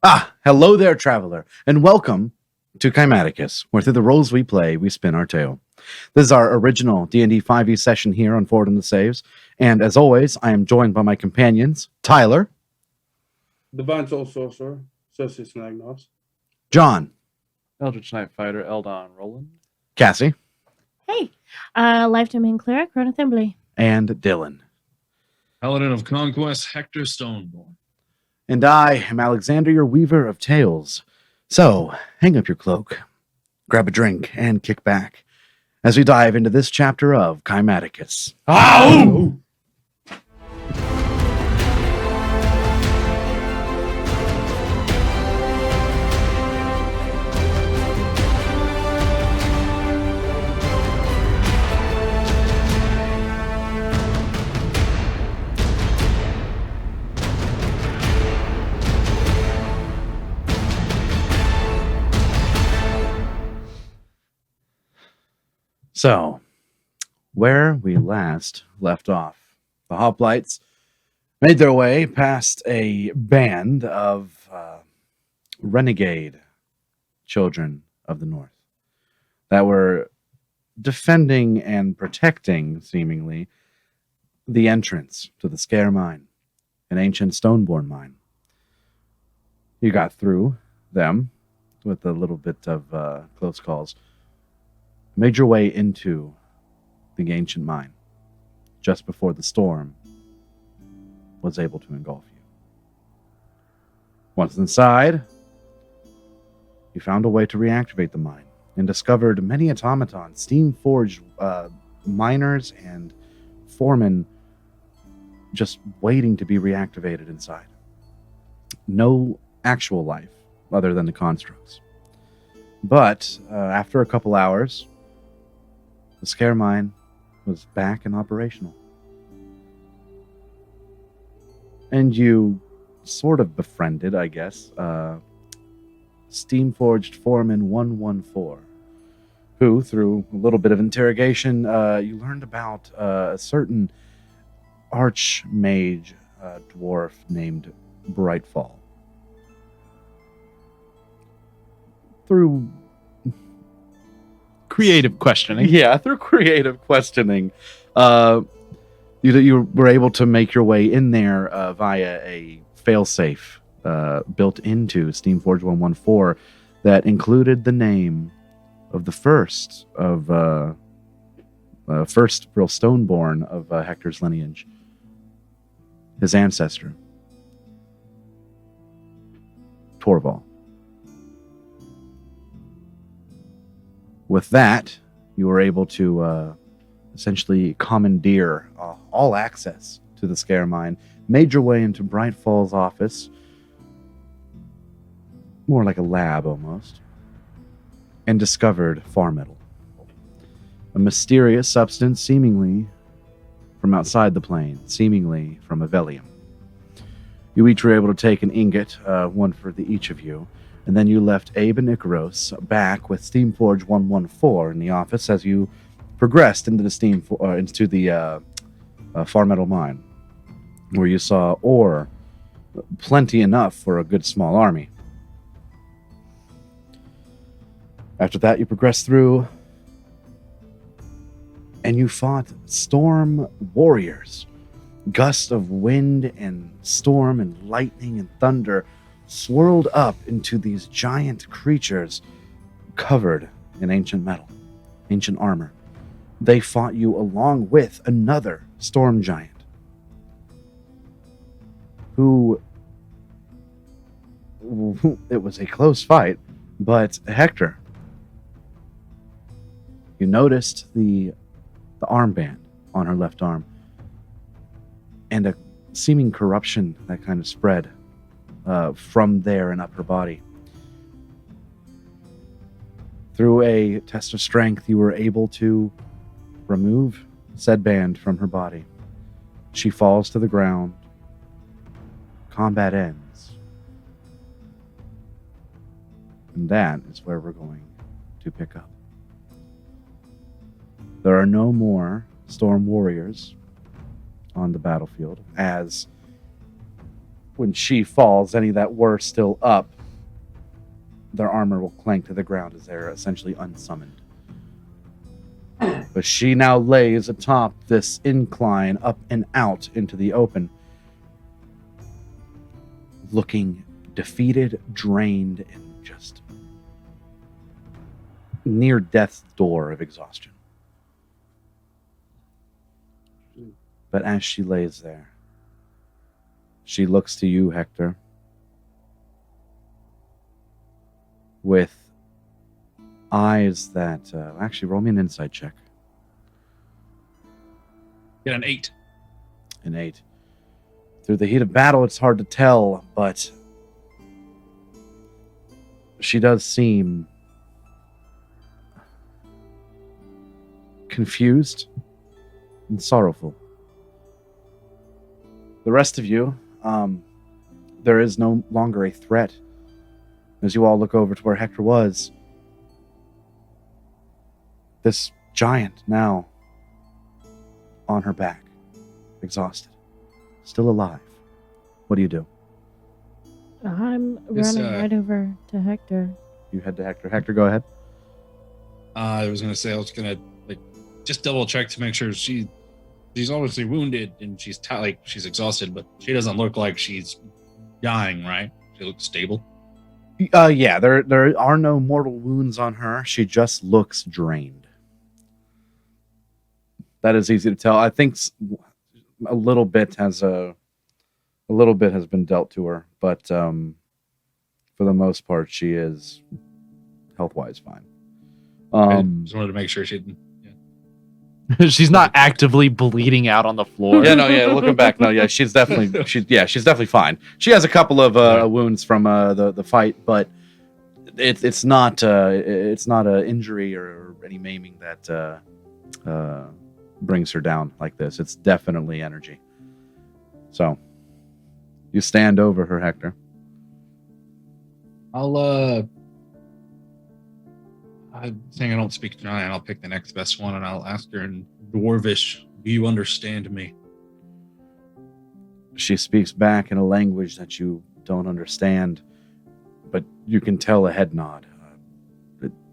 Hello there, traveler, and welcome to Kymaticus, where through the roles we play, we spin our tale. This is our original D&D 5e session here on Forward in the Saves, and as always, I am joined by my companions, Tyler, Divine Soul Sorcerer, Cersei Snagnos. John, Eldritch Knight Fighter, Eldon Roland. Cassie, Hey, Life Domain Cleric, Rona Thimbley. and Dylan. Paladin of Conquest, Hector Stoneborn. And I am Alexander, your weaver of tales. So, hang up your cloak, grab a drink, and kick back as we dive into this chapter of Kymaticus. Ow! So, where we last left off, the hoplites made their way past a band of renegade children of the North that were defending and protecting, seemingly, the entrance to the Scare Mine, an ancient Stoneborn mine. You got through them with a little bit of close calls. Made your way into the ancient mine just before the storm was able to engulf you. Once inside, you found a way to reactivate the mine and discovered many automatons, steam-forged miners and foremen just waiting to be reactivated inside. No actual life other than the constructs. But after a couple hours, the Scare Mine was back and operational. And you sort of befriended, I guess, Steam-Forged Foreman 114, who, through a little bit of interrogation, you learned about a certain archmage dwarf named Brightfall. Through Creative questioning. through creative questioning, you were able to make your way in there via a failsafe built into Steamforge 114 that included the name of the first real Stoneborn of Hector's lineage, his ancestor, Torval. With that, you were able to essentially commandeer all access to the Scare Mine, made your way into Brightfall's office, more like a lab almost, and discovered far metal, a mysterious substance seemingly from outside the plane, seemingly from Avelium. You each were able to take an ingot, one for each of you, and then you left Abe and Icaros back with Steamforge 114 in the office as you progressed into the far metal mine, where you saw ore plenty enough for a good small army. After that, you progressed through, and you fought storm warriors. Gusts of wind and storm and lightning and thunder swirled up into these giant creatures covered in ancient metal, ancient armor. They fought you along with another storm giant who it was a close fight, but Hector, you noticed the armband on her left arm and a seeming corruption that kind of spread from there and up her body. Through a test of strength, you were able to remove said band from her body. She falls to the ground. Combat ends. And that is where we're going to pick up. There are no more storm warriors on the battlefield, as when she falls, any that were still up, their armor will clank to the ground as they're essentially unsummoned. But she now lays atop this incline up and out into the open, looking defeated, drained, and just near death's door of exhaustion. But as she lays there, she looks to you, Hector, with eyes that... actually, roll me an insight check. Get an 8. An 8. Through the heat of battle, it's hard to tell, but she does seem confused and sorrowful. The rest of you, there is no longer a threat. As you all look over to where Hector was, this giant now on her back, exhausted, still alive. What do you do? I'm This, running right over to Hector. You head to Hector. Hector, go ahead. I was gonna say I was gonna just double check to make sure she's obviously wounded and she's she's exhausted, but she doesn't look like she's dying, right? She looks stable. Yeah, there are no mortal wounds on her. She just looks drained. That is easy to tell. I think a little bit has been dealt to her, but for the most part, she is health-wise fine. I just wanted to make sure she didn't. She's not actively bleeding out on the floor. Looking back, she's definitely fine. She has a couple of wounds from the fight, but it's not a injury or any maiming that brings her down like this. It's definitely energy. So you stand over her, Hector. I'm saying I don't speak giant. I'll pick the next best one and I'll ask her in Dwarvish, do you understand me? She speaks back in a language that you don't understand, but you can tell a head nod.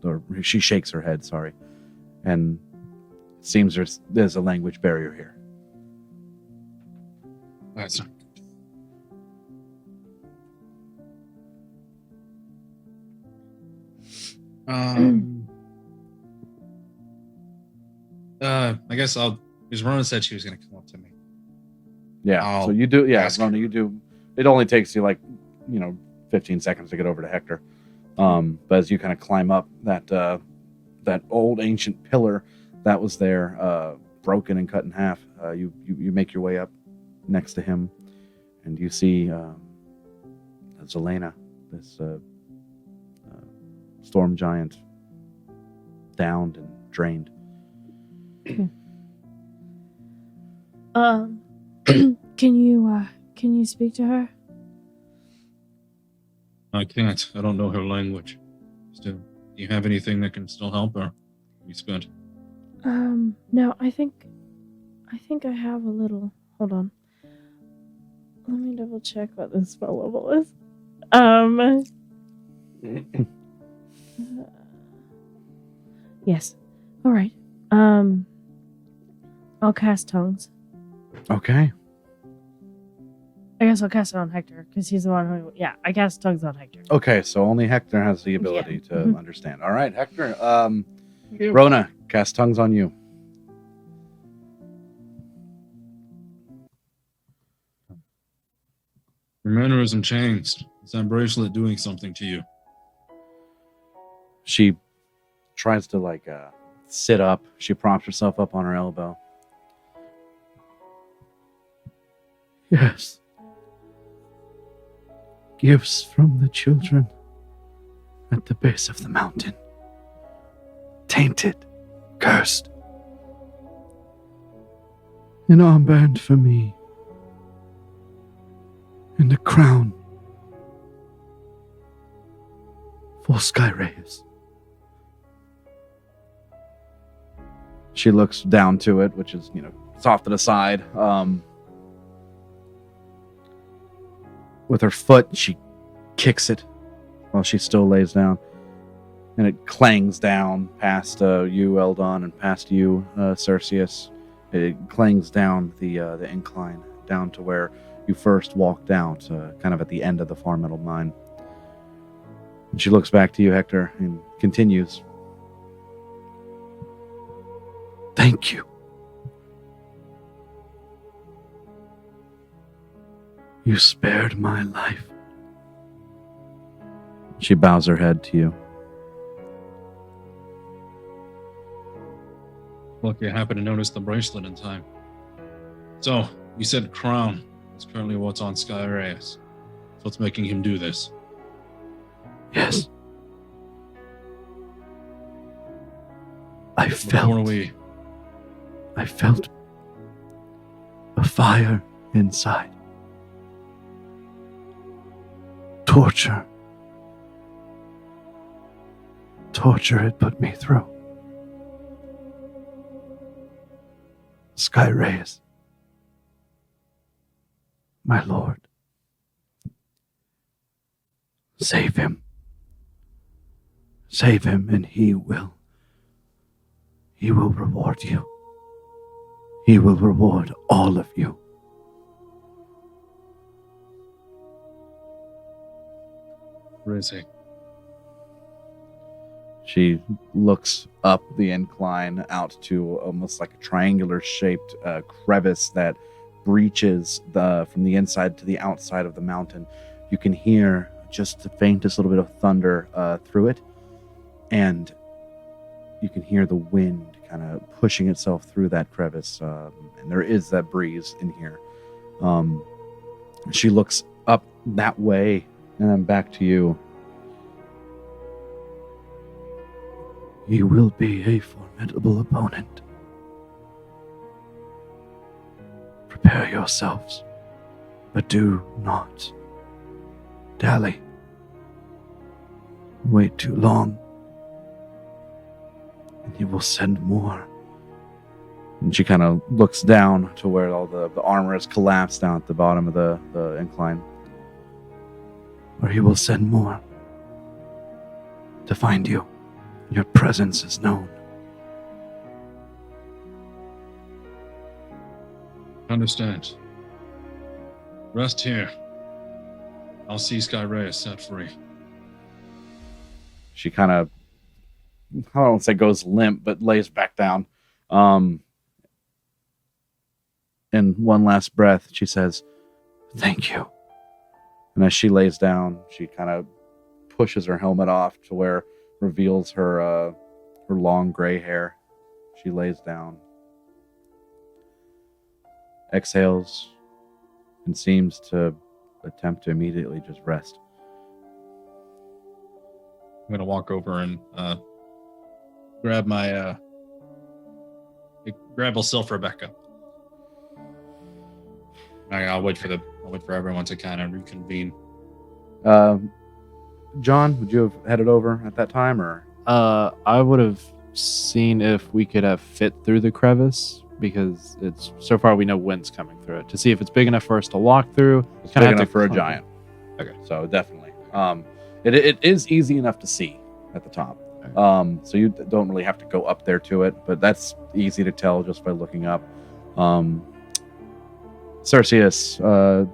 Or she shakes her head, sorry. And it seems there's a language barrier here. That's not I guess because Rona said she was going to come up to me. Yeah, so you do, ask her. Rona, you do. It only takes you 15 seconds to get over to Hector. But as you kind of climb up that old ancient pillar that was there, broken and cut in half, you make your way up next to him, and you see Zelena, this storm giant, downed and drained. Can you speak to her? I can't. I don't know her language. Still, do you have anything that can still help her? We spent. No, I think I have a little. Hold on. Let me double check what this spell level is. Yes. All right. I'll cast tongues. Okay. I guess I'll cast it on Hector because he's the one who. Yeah, I cast tongues on Hector. Okay, so only Hector has the ability to Mhm. understand. All right, Hector. Rona, cast tongues on you. Your mannerism changed. Is that bracelet doing something to you? She tries to sit up. She props herself up on her elbow. Yes. Gifts from the children at the base of the mountain. Tainted, cursed. An armband for me. And a crown for Skyraeus. She looks down to it, which is, it's off to the side. with her foot, she kicks it while she still lays down. And it clangs down past you, Eldon, and past you, Skyraeus. It clangs down the incline, down to where you first walked out, kind of at the end of the far metal mine. And she looks back to you, Hector, and continues. Thank you. You spared my life. She bows her head to you. Lucky I happened to notice the bracelet in time. So, you said crown is currently what's on Skyraeus. So what's making him do this? Yes. I felt a fire inside. Torture it put me through. Skyraeus, my lord, save him. Save him, and he will reward you. He will reward all of you. Where is he? She looks up the incline out to almost like a triangular shaped crevice that breaches from the inside to the outside of the mountain. You can hear just the faintest little bit of thunder through it, and you can hear the wind kind of pushing itself through that crevice, and there is that breeze in here. She looks up that way, and then back to you. You will be a formidable opponent. Prepare yourselves, but do not dally. Wait too long, and he will send more. And she kind of looks down to where all the armor is collapsed down at the bottom of the incline. Or he will send more to find you. Your presence is known. Understand. Rest here. I'll see Skyraeus set free. She kind of, I don't say goes limp, but lays back down. In one last breath, she says, "Thank you." And as she lays down, she kind of pushes her helmet off to where reveals her long gray hair. She lays down, exhales, and seems to attempt to immediately just rest. I'm gonna walk over and grab my grab myself Rebecca. I'll wait for everyone to kind of reconvene. John, would you have headed over at that time, or? I would have seen if we could have fit through the crevice, because it's so far we know wind's coming through it, to see if it's big enough for us to walk through. It's Kinda big have enough to for a climb. giant. Okay. So definitely. It is easy enough to see at the top. So you don't really have to go up there to it, but that's easy to tell just by looking up. Skyraeus,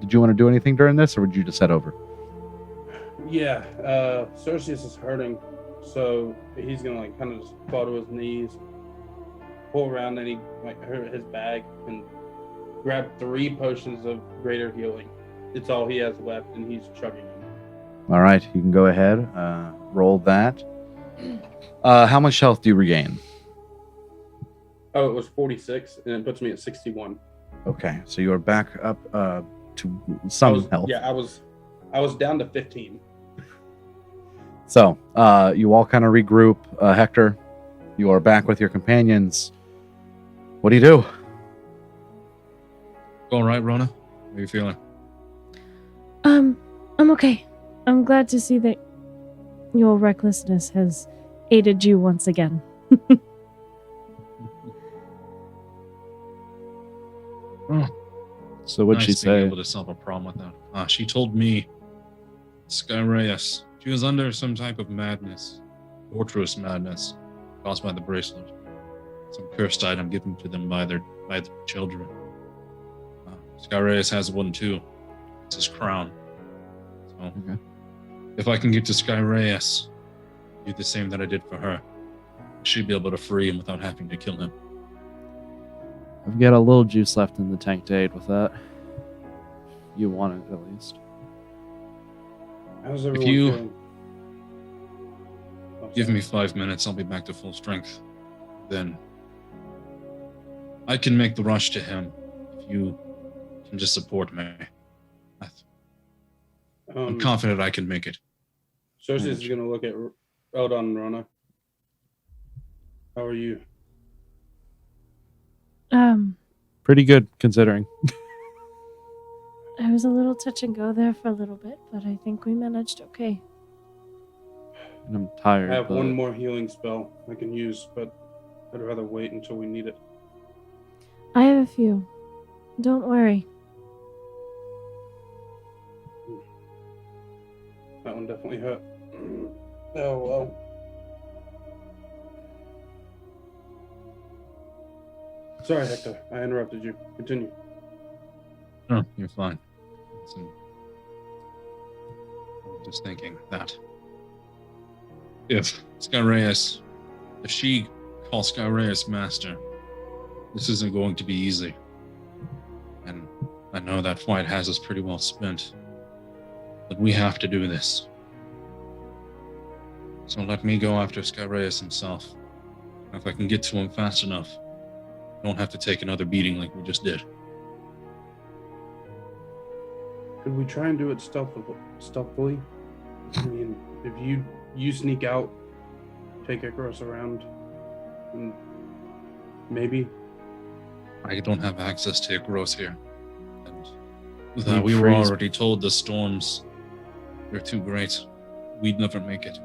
did you want to do anything during this, or would you just head over? Yeah, Skyraeus is hurting, so he's gonna like kind of just fall to his knees, pull around, and he hurt his bag and grab 3 potions of greater healing. It's all he has left, and he's chugging them. All right, you can go ahead. Roll that. How much health do you regain? Oh, it was 46, and it puts me at 61. Okay, so you are back up to some health. Yeah, I was down to 15. So you all kind of regroup. Hector, you are back with your companions. What do you do? All right, Rona. How are you feeling? I'm okay. I'm glad to see that your recklessness has aided you once again. So what'd she Nice being say? able to solve a problem with that. She told me Skyraeus. She was under some type of madness, torturous madness, caused by the bracelet. Some cursed item given to them by their children. Skyraeus has one too. It's his crown. So, Okay. if I can get to Skyraeus, do the same that I did for her, I should be able to free him without having to kill him. I've got a little juice left in the tank to aid with that. You want it, at least. How's everyone you- feeling? Oh, Give sorry. me 5 minutes, I'll be back to full strength. Then I can make the rush to him if you can just support me. I'm confident I can make it. Cersei is going to look at Eldon and Rana. How are you? Pretty good, considering. I was a little touch and go there for a little bit, but I think we managed okay. And I'm tired. I have but one more healing spell I can use, but I'd rather wait until we need it. I have a few. Don't worry. That one definitely hurt. Oh, well. Sorry, Hector. I interrupted you. Continue. No, you're fine. Listen, I'm just thinking that if she calls Skyraeus master, this isn't going to be easy. And I know that fight has us pretty well spent. But we have to do this. So let me go after Skyraeus himself. If I can get to him fast enough, I don't have to take another beating like we just did. Could we try and do it stealthily? I mean, if you sneak out, take Icarus around, and maybe. I don't have access to Icarus here. And We'd we were freeze. already told the storms were too great. We'd never make it.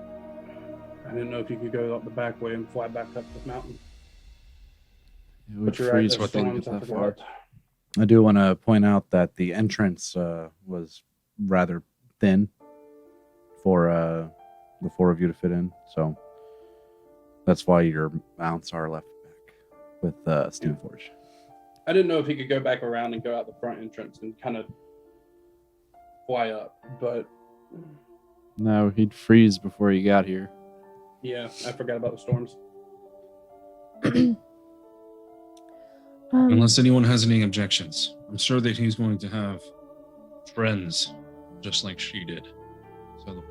I didn't know if you could go up the back way and fly back up the mountain. It would But you're freeze right, before there's they get storms, I that far. forgot. I do want to point out that the entrance was rather thin for the four of you to fit in, so that's why your mounts are left back with Steamforge. I didn't know if he could go back around and go out the front entrance and kind of fly up, but No, he'd freeze before he got here. yeah, I forgot about the storms. Unless anyone has any objections. I'm sure that he's going to have friends, just like she did. So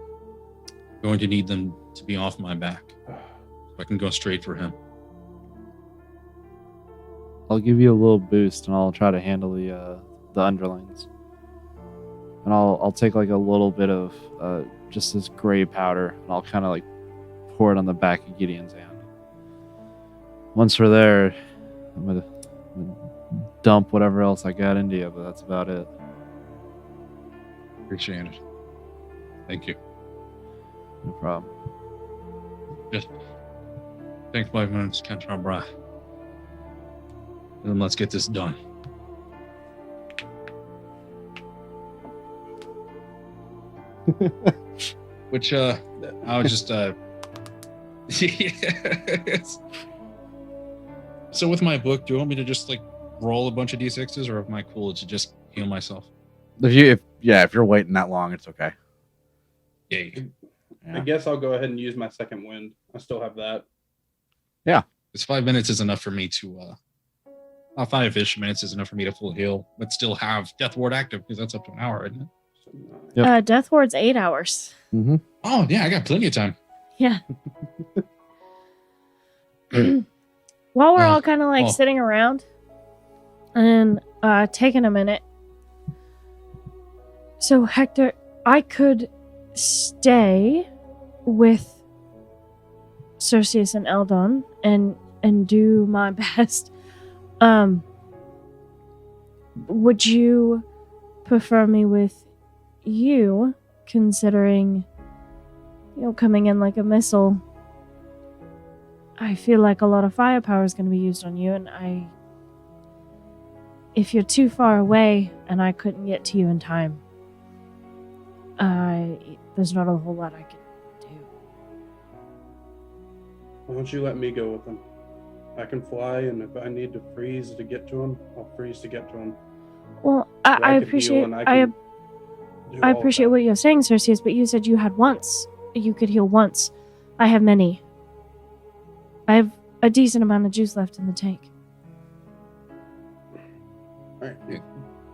I'm going to need them to be off my back. So I can go straight for him. I'll give you a little boost, and I'll try to handle the underlings. And I'll take like a little bit of just this gray powder, and I'll kind of like pour it on the back of Gideon's hand. Once we're there, I'm gonna dump whatever else I got into you, but that's about it. Appreciate it. Thank you. No problem. Just take 5 minutes, catch our breath. And then let's get this done. Which I was just yes. So with my book, do you want me to just like roll a bunch of d6s, or am I cool to just heal myself? If you're waiting that long, it's okay. Yay. I guess I'll go ahead and use my second wind. I still have that. This 5 minutes is enough for me to 5-ish minutes is enough for me to full heal, but still have Death Ward active because that's up to an hour, isn't it? So 9. Yep. Death Ward's 8 hours. Mm-hmm. Oh yeah, I got plenty of time. Yeah. While we're all kind of like oh. sitting around and taking a minute. So Hector, I could stay with Skyraeus and Eldon and do my best. Would you prefer me with you, considering, coming in like a missile? I feel like a lot of firepower is going to be used on you, and if you're too far away and I couldn't get to you in time, there's not a whole lot I can do. Why don't you let me go with him? I can fly, and if I need to freeze to get to him, I'll freeze to get to him. Well, So I can heal appreciate and I can do I all of appreciate that. what you're saying, Sircius, but you said you had once. You could heal once. I have many. I have a decent amount of juice left in the tank. All right.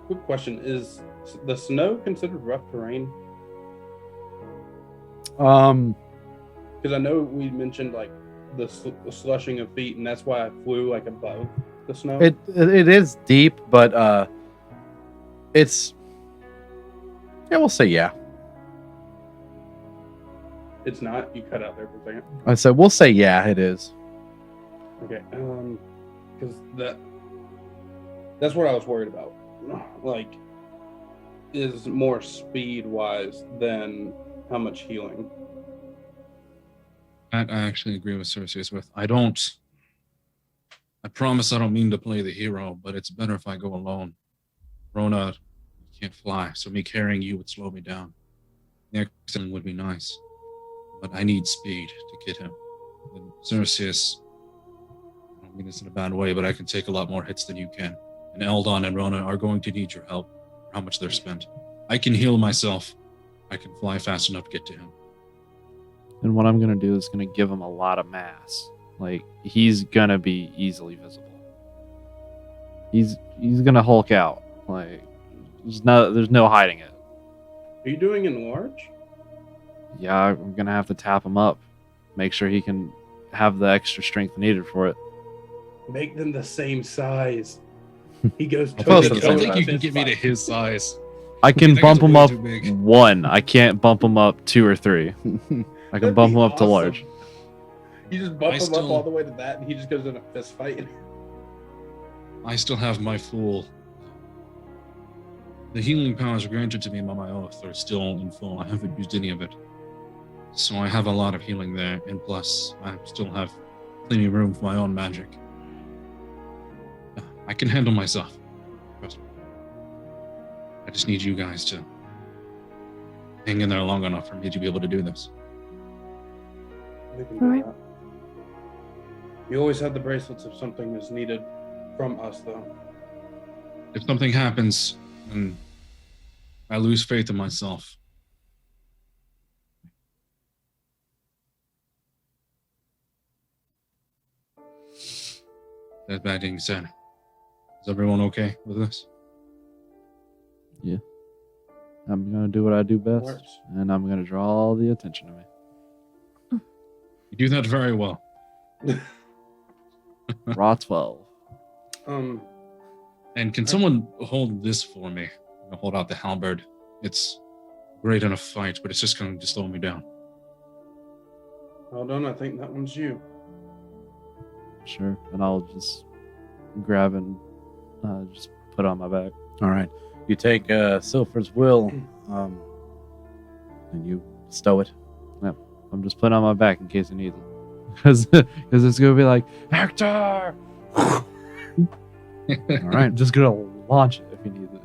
Quick question: is the snow considered rough terrain? Because I know we mentioned like the slushing of feet, and that's why I flew like above the snow. It is deep, but it's we'll say yeah. It's not. You cut out there for a second. I said we'll say yeah, it is. Okay. Because that's what I was worried about. Like, is more speed wise than how much healing. That I actually agree with Sircius with. I promise I don't mean to play the hero, but it's better if I go alone. Rona can't fly, so me carrying you would slow me down. The accident would be nice, but I need speed to get him. And Sircius, I don't mean this in a bad way, but I can take a lot more hits than you can. And Eldon and Rona are going to need your help for how much they're spent. I can heal myself. I can fly fast enough to get to him. And what I'm gonna do is gonna give him a lot of mass. Like, he's gonna be easily visible. He's gonna Hulk out. Like, there's no hiding it. Are you doing enlarge? Yeah, I'm gonna have to tap him up, make sure he can have the extra strength needed for it. Make them the same size. He goes I toe to think- toe. I think you with can his get me to fight. his size. I can think bump it's him way up too big. 1. I can't bump him up 2 or 3. I can That'd bump be him up to awesome. large. You just bump I him up still- all the way to that, and he just goes in a fist fight. I still have my full. The healing powers granted to me by my oath are still in full. I haven't used any of it. So I have a lot of healing there, and plus, I still have plenty of room for my own magic. I can handle myself. Trust me. I just need you guys to hang in there long enough for me to be able to do this. We can do Alright. that. You always have the bracelets if something is needed from us, though. If something happens and I lose faith in myself, that being said, is everyone okay with this? I'm gonna do what I do best, Works. and I'm gonna draw all the attention to me. You do that very well. Raw 12. And can someone hold this for me? I'm gonna hold out the halberd. It's great in a fight, but it's just going to slow me down. Well done. I think that one's you. Sure. And I'll just grab and just put it on my back. All right. You take Silver's will, and you stow it. I'm just putting it on my back in case I need it. Because it's going to be like, Hector! All right. I'm just going to launch it if you need it.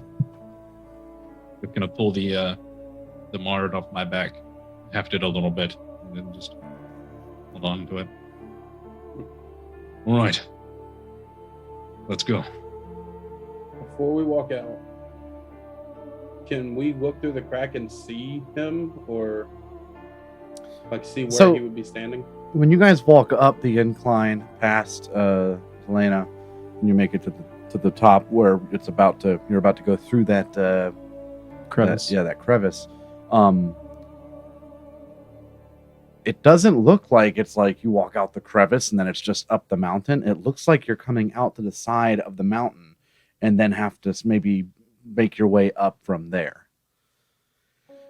I'm gonna pull the mard off my back, heft it a little bit, and then just hold on to it. All right, let's go. Before we walk out, can we look through the crack and see him, or like see where So- he would be standing? When you guys walk up the incline past Helena, and you make it to the top where you're about to go through that Crevice. that crevice. It doesn't look like it's like you walk out the crevice and then it's just up the mountain. It looks like you're coming out to the side of the mountain and then have to maybe make your way up from there.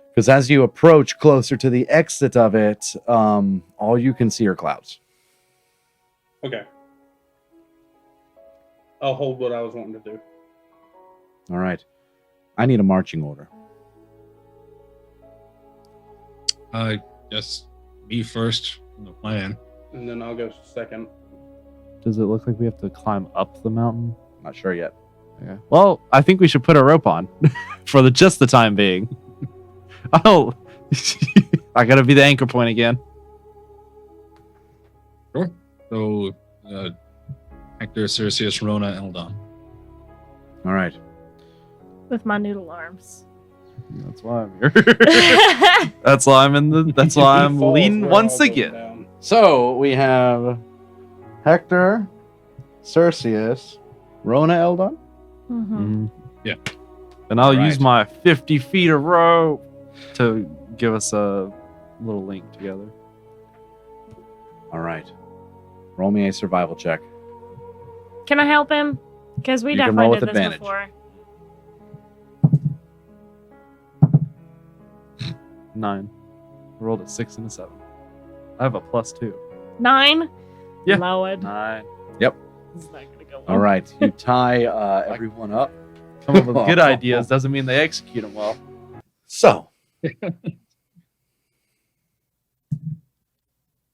Because as you approach closer to the exit of it, all you can see are clouds. Okay. I'll hold what I was wanting to do. All right. I need a marching order. Yes, me first in the plan. And then I'll go second. Does it look like we have to climb up the mountain? Not sure yet. Okay. Well, I think we should put a rope on for just the time being. Oh, I gotta be the anchor point again. Sure. So, Hector, Siricius, Rona, Eldon. All right. With my noodle arms. That's why I'm here. That's why I'm in the. That's why I'm Falls, leading we're once all going again. down. So we have Hector, Siricius, Rona, Eldon. Mm-hmm. Yeah. And I'll Right. use my 50 feet of rope to give us a little link together. All right. Roll me a survival check. Can I help him? Because we You can roll definitely with did this advantage. before. 9. I rolled a 6 and a 7. I have a +2. 9? Yeah. Lord. 9. This is not gonna go well. All right. You tie everyone up. Come up with good ideas doesn't mean they execute them well. So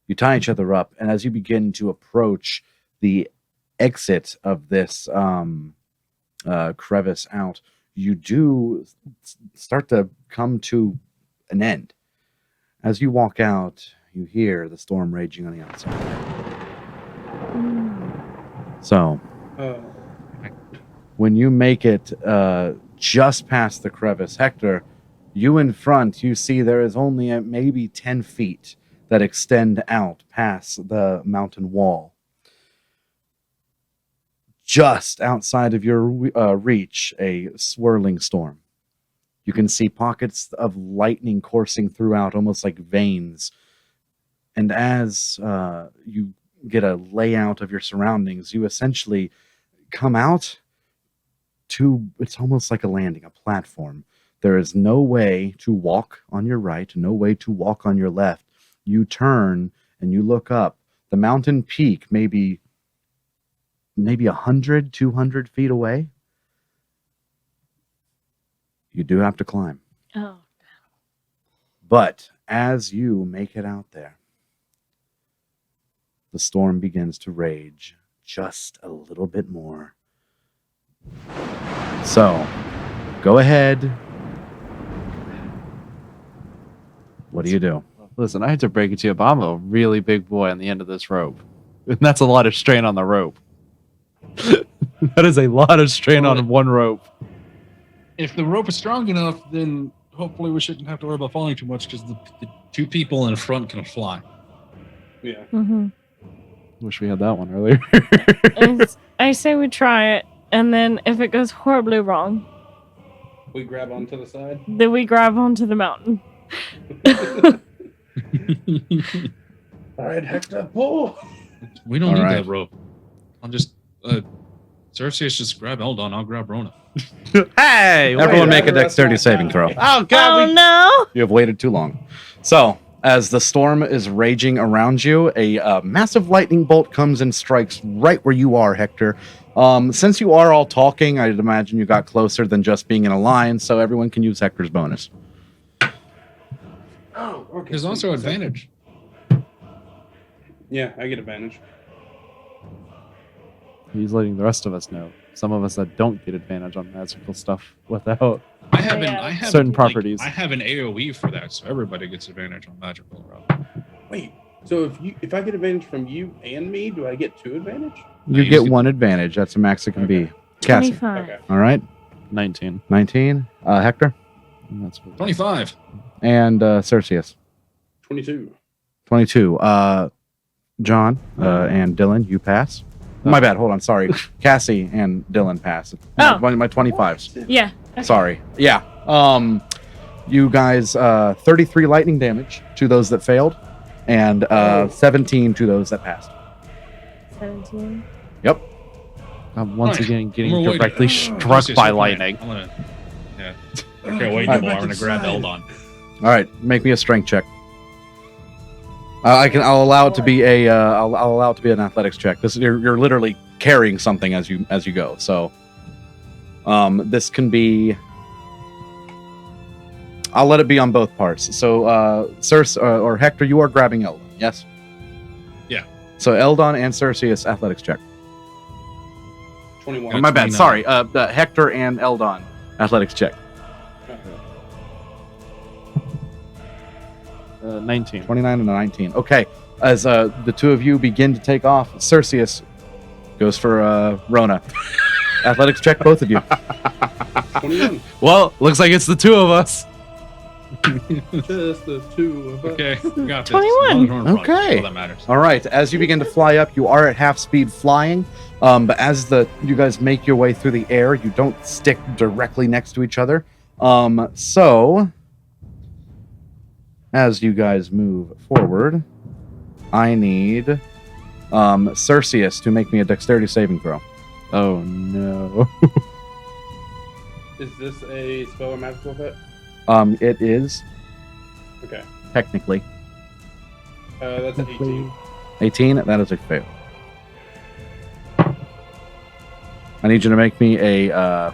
you tie each other up, and as you begin to approach the exit of this crevice out, you do start to come to an end. As you walk out, you hear the storm raging on the outside. So when you make it just past the crevice, Hector, you in front, you see there is only maybe 10 feet that extend out past the mountain wall. Just outside of your reach, a swirling storm. You can see pockets of lightning coursing throughout, almost like veins. And as you get a layout of your surroundings, you essentially come out to, it's almost like a landing, a platform. There is no way to walk on your right, no way to walk on your left. You turn and you look up. The mountain peak maybe 100, 200 feet away. You do have to climb. Oh. But as you make it out there, the storm begins to rage just a little bit more. So, go ahead. What do you do? Listen, I hate to break it to you, but I'm a really big boy on the end of this rope. And that's a lot of strain on the rope. That is a lot of strain on one rope. If the rope is strong enough, then hopefully we shouldn't have to worry about falling too much because the two people in front can fly. Yeah. Mm-hmm. Wish we had that one earlier. I say we try it, and then if it goes horribly wrong, We grab onto the side. then we grab onto the mountain. All right, Hector, pull. We don't All need right. that rope. I'll just Cersei's just grab Eldon, I'll grab Rona. Hey! Everyone make a that's dexterity not saving done. throw. Oh, Oh no! You have waited too long. So, as the storm is raging around you, a massive lightning bolt comes and strikes right where you are, Hector. Since you are all talking, I'd imagine you got closer than just being in a line, so everyone can use Hector's bonus. Oh, okay. There's also advantage. Yeah, I get advantage. He's letting the rest of us know. Some of us that don't get advantage on magical stuff without. I have Certain like, properties. I have an AoE for that, so everybody gets advantage on magical rope. Wait, so if I get advantage from you and me, do I get 2 advantage? You you get get- one advantage. That's the max it can be. Cassie. 25. Okay. All right. 19. 19. Hector. And that's what 25. And Cercius. 22. 22. John and Dylan, you pass. My bad. Hold on. Sorry. Cassie and Dylan pass. Oh. My 25s. Yeah. Okay. Sorry. Yeah. You guys, 33 lightning damage to those that failed, and 17 to those that passed. 17. Yep. I'm once Nice. again getting I'm gonna directly wait. struck Cersei's by okay. lightning. I'm gonna, yeah. Okay, wait no more. I'm gonna grab Eldon. All right. Make me a strength check. I'll allow it to be a. I'll allow it to be an athletics check. This you're literally carrying something as you go. So, this can be. I'll let it be on both parts. So, Circe or Hector, you are grabbing Eldon. Yes. Yeah. So Eldon and Cercius athletics check. 21. Oh, my bad. 29. Sorry. Hector and Eldon. Athletics check. 19. 29 and a 19. Okay. As the two of you begin to take off, Skyraeus goes for Rona. Athletics check, both of you. 21. Well, looks like it's the two of us. Just the two of us. Okay, we got this. 21. Okay. All that matters. All right. As you begin to fly up, you are at half speed flying. But as you guys make your way through the air, you don't stick directly next to each other. So as you guys move forward, I need Skyraeus to make me a dexterity saving throw. Oh no. Is this a spell or magical effect? It is Okay. technically That's an 18. 18. That is a fail. I need you to make me a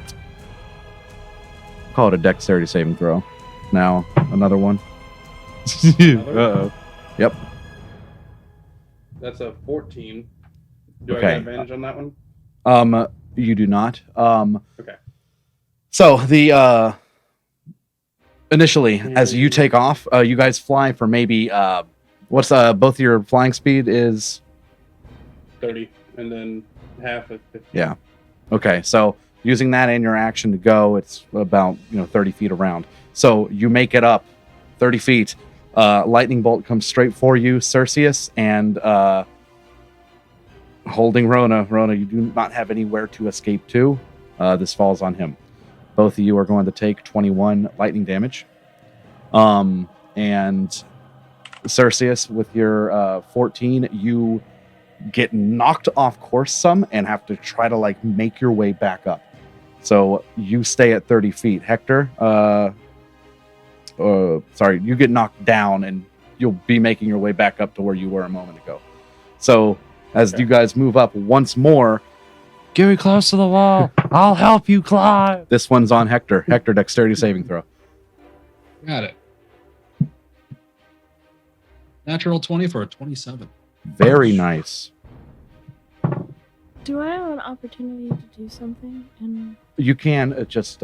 call it a dexterity saving throw. Now another one. Uh-oh. Yep. That's a 14. Do I Okay. get advantage on that one? You do not. Okay. So the initially, as you take off, you guys fly for maybe what's both your flying speed is 30. And then half of 50. yeah. Okay, so using that and your action to go, it's about 30 feet around. So you make it up 30 feet. Lightning bolt comes straight for you, Skyraeus, and holding Rona. Rona, you do not have anywhere to escape to. This falls on him. Both of you are going to take 21 lightning damage. And Skyraeus, with your 14, you get knocked off course some and have to try to make your way back up. So you stay at 30 feet. Hector, sorry, you get knocked down and you'll be making your way back up to where you were a moment ago. So as you guys move up once more, Get me close to the wall. I'll help you climb. this one's on Hector. Hector, dexterity saving throw. Got it. Natural 20 for a 27. Very nice. Do I have an opportunity to do something? And You can just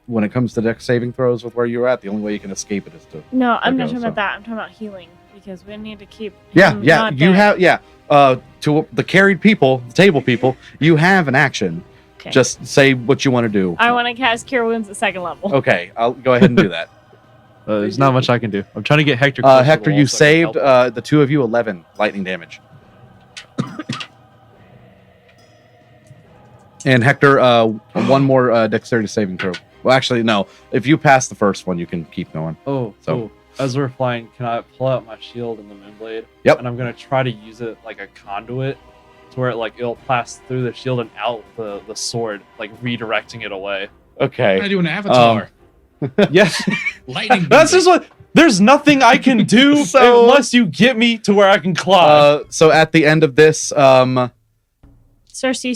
when it comes to dex saving throws with where you're at, the only way you can escape it is to no, I'm not Okay, talking so- about that. I'm talking about healing because we need to keep. yeah. him not You dead. have to the carried people, the table people. You have an action. Okay. Just say what you want to do. I want to cast Cure Wounds at second level. Okay, I'll go ahead and do that. There's not much I can do. I'm trying to get Hector close to the Hector, wall you so I can saved help him. the two of you 11 lightning damage. And Hector, one more dexterity saving throw. Well, actually, no. If you pass the first one, you can keep going. Oh, So- as we're flying, can I pull out my shield and the moonblade? Yep. And I'm gonna try to use it like a conduit, to where it'll pass through the shield and out the sword, redirecting it away. Okay. I do an avatar. Yes. Lightning. That's just what. There's nothing I can do So- unless you get me to where I can climb. So at the end of this, Cersei,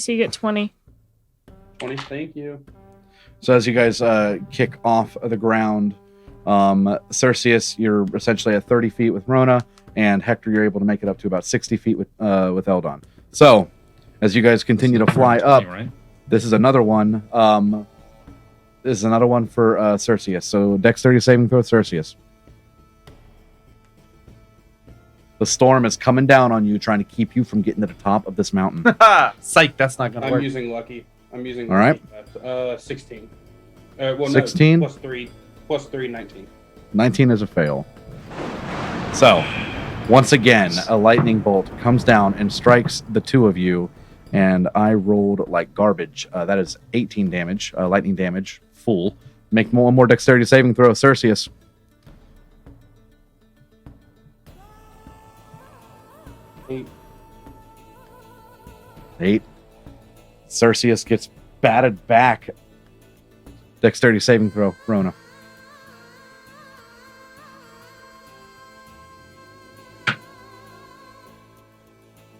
so you get 20. 20. Thank you. so as you guys kick off of the ground, Skyraeus, you're essentially at 30 feet with Rona, and Hector, you're able to make it up to about 60 feet with Eldon. So as you guys continue to fly up, Right? this is another one. This is another one for Skyraeus. So dexterity saving throw, Skyraeus. The storm is coming down on you, trying to keep you from getting to the top of this mountain. Psych, that's not gonna I'm work. using lucky. I'm using All right. lucky. 16. Well, 16? No, plus 3, 19. 19 is a fail. So, once again, a lightning bolt comes down and strikes the two of you, and I rolled like garbage. That is 18 damage, lightning damage, full. Make one more dexterity saving throw, Skyraeus. Eight. 8. Skyraeus gets batted back. Dexterity saving throw, Rona.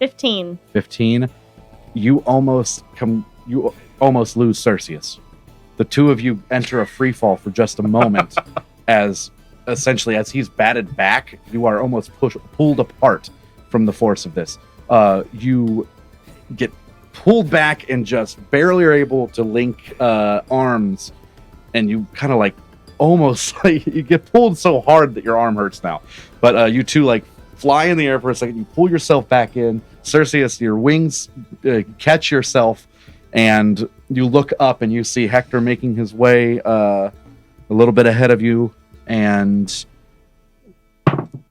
$15. 15. You almost lose Skyraeus. The two of you enter a free fall for just a moment as he's batted back, you are almost pulled apart from the force of this. You get pulled back and just barely are able to link arms, and you kind of like almost like you get pulled so hard that your arm hurts now. But you two like fly in the air for a second. You pull yourself back in. Sersius, your wings catch yourself, and you look up and you see Hector making his way a little bit ahead of you, and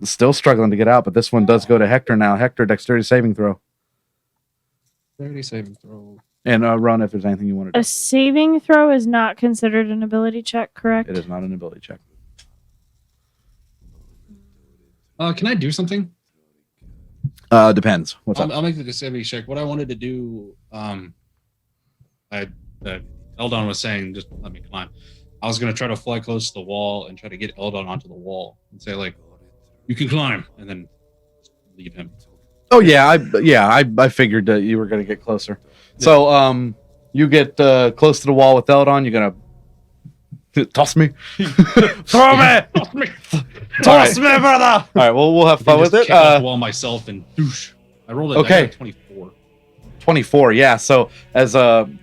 still struggling to get out. But this one does go to Hector now. Hector, dexterity saving throw. 30 saving throw. And run if there's anything you want to do. A saving throw is not considered an ability check, correct? It is not an ability check. Can I do something? Depends. What's up? I'll make the disability check. What I wanted to do, Eldon was saying, just let me climb. I was going to try to fly close to the wall and try to get Eldon onto the wall and say, like, you can climb, and then leave him. Oh yeah, I figured that you were gonna get closer. Yeah. So you get close to the wall with Eldon. You're gonna toss me, throw me, toss me, brother. All right, well we'll have fun with it. Kick off the wall myself and doosh. I rolled it. Okay. 24. 24, yeah. So as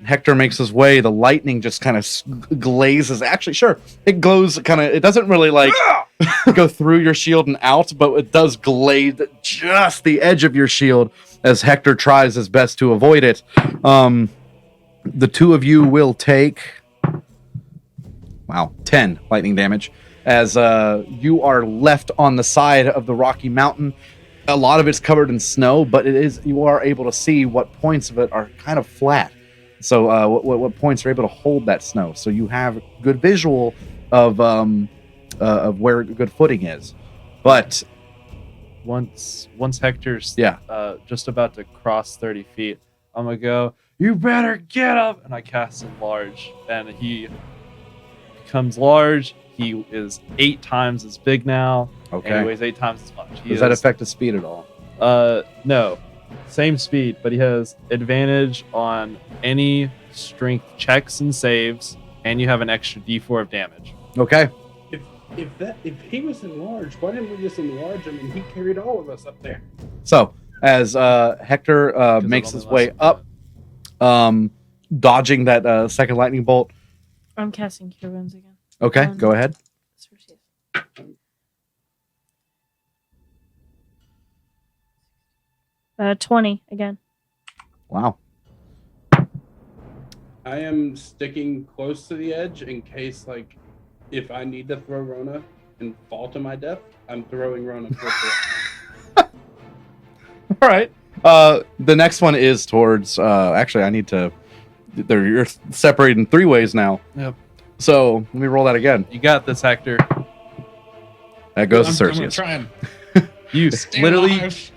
Hector makes his way, the lightning just kind of glazes. Actually, sure, it glows kind of. It doesn't really like go through your shield and out, but it does glaze just the edge of your shield as Hector tries his best to avoid it. The two of you will take 10 lightning damage as you are left on the side of the Rocky Mountain. A lot of it's covered in snow, but you are able to see what points of it are kind of flat. So what points are able to hold that snow. So you have good visual of where good footing is. But once Hector's just about to cross 30 feet, I'm gonna go, you better get up, and I cast Enlarge, and he becomes large. He is 8 times as big now. Okay. And he weighs 8 times as much. Does that affect his speed at all? No. Same speed, but he has advantage on any strength checks and saves, and you have an extra D4 of damage. Okay. If he was enlarged, why didn't we just enlarge him and he carried all of us up there? So as Hector makes his way up, dodging that second lightning bolt. I'm casting Cure Wounds again. Okay, go ahead. 20 again. Wow. I am sticking close to the edge in case, like, if I need to throw Rona and fall to my death, I'm throwing Rona for All right. The next one is towards. Actually, I need to. You're separated in 3 ways now. Yep. So let me roll that again. You got this, Hector. That goes to I'm gonna Sersius. try and You stay literally alive.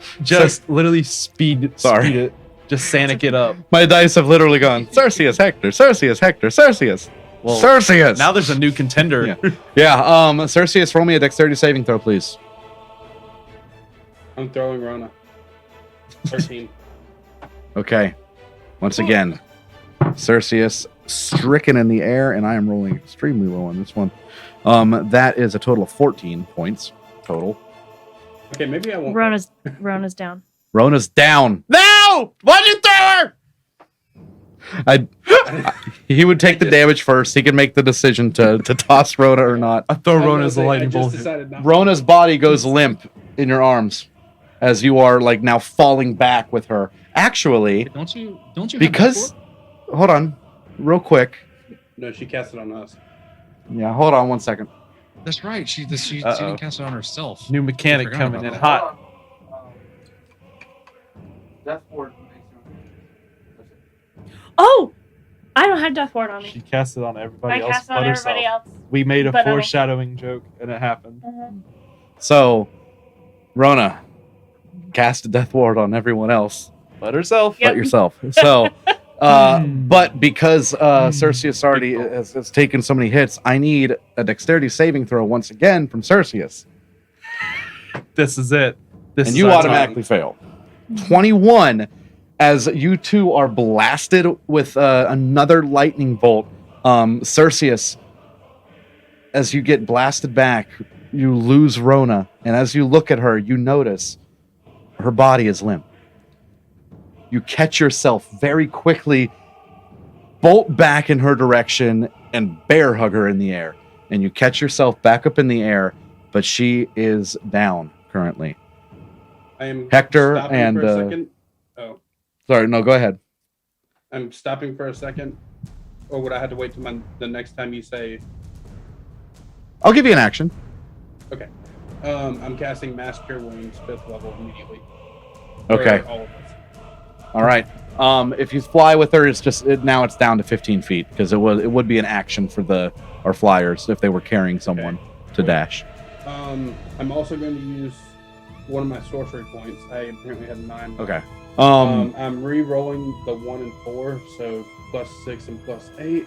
literally speed it. Just Sanic it up. My dice have literally gone Sersius, Hector, Sersius, Hector, Sersius. Well, Sersius. now there's a new contender. Yeah. Sersius, roll me a dexterity saving throw, please. I'm throwing Rona. 13. Okay. Once again, Sersius stricken in the air, and I am rolling extremely low on this one. That is a total of 14 points total. Okay, maybe I won't. Rona's down. Rona's down. No! Why'd you throw her? He would take the damage first. He can make the decision to toss Rona or not. I throw I was Rona gonna as a say, lightning I just bolt. decided not. Rona's body goes limp in your arms as you are like now falling back with her. Actually, Don't you because hold on, real quick. No, she cast it on us. Yeah, hold on 1 second. That's right. She didn't cast it on herself. New mechanic Forgot coming about in that. hot. Oh! I don't have Death Ward on She me. cast it on everybody I else cast it but on herself. everybody else. We made a But I don't- foreshadowing joke, and it happened. So, Rona cast a death ward on everyone else But herself. Yep. but yourself. So, but because Sersius already has taken so many hits, I need a dexterity saving throw once again from Sersius. This is it. This And is you our automatically fail. 21 as you two are blasted with another lightning bolt. Sersius, as you get blasted back, you lose Rona. And as you look at her, you notice her body is limp. you catch yourself very quickly bolt back in her direction and bear hug her in the air. And you catch yourself back up in the air, but she is down currently. I am Hector stopping and, for a second. Oh, Sorry, no, go ahead. I'm stopping for a second. Or would I have to wait till the next time you say? I'll give you an action. Okay. I'm casting Mass Cure Wounds 5th level immediately. Okay. For all of us. All right. If you fly with her, now it's down to 15 feet because it would be an action for our flyers if they were carrying someone to dash. I'm also going to use one of my sorcery points. I apparently have 9. Okay. I'm re-rolling the 1 and 4, so +6 and +8,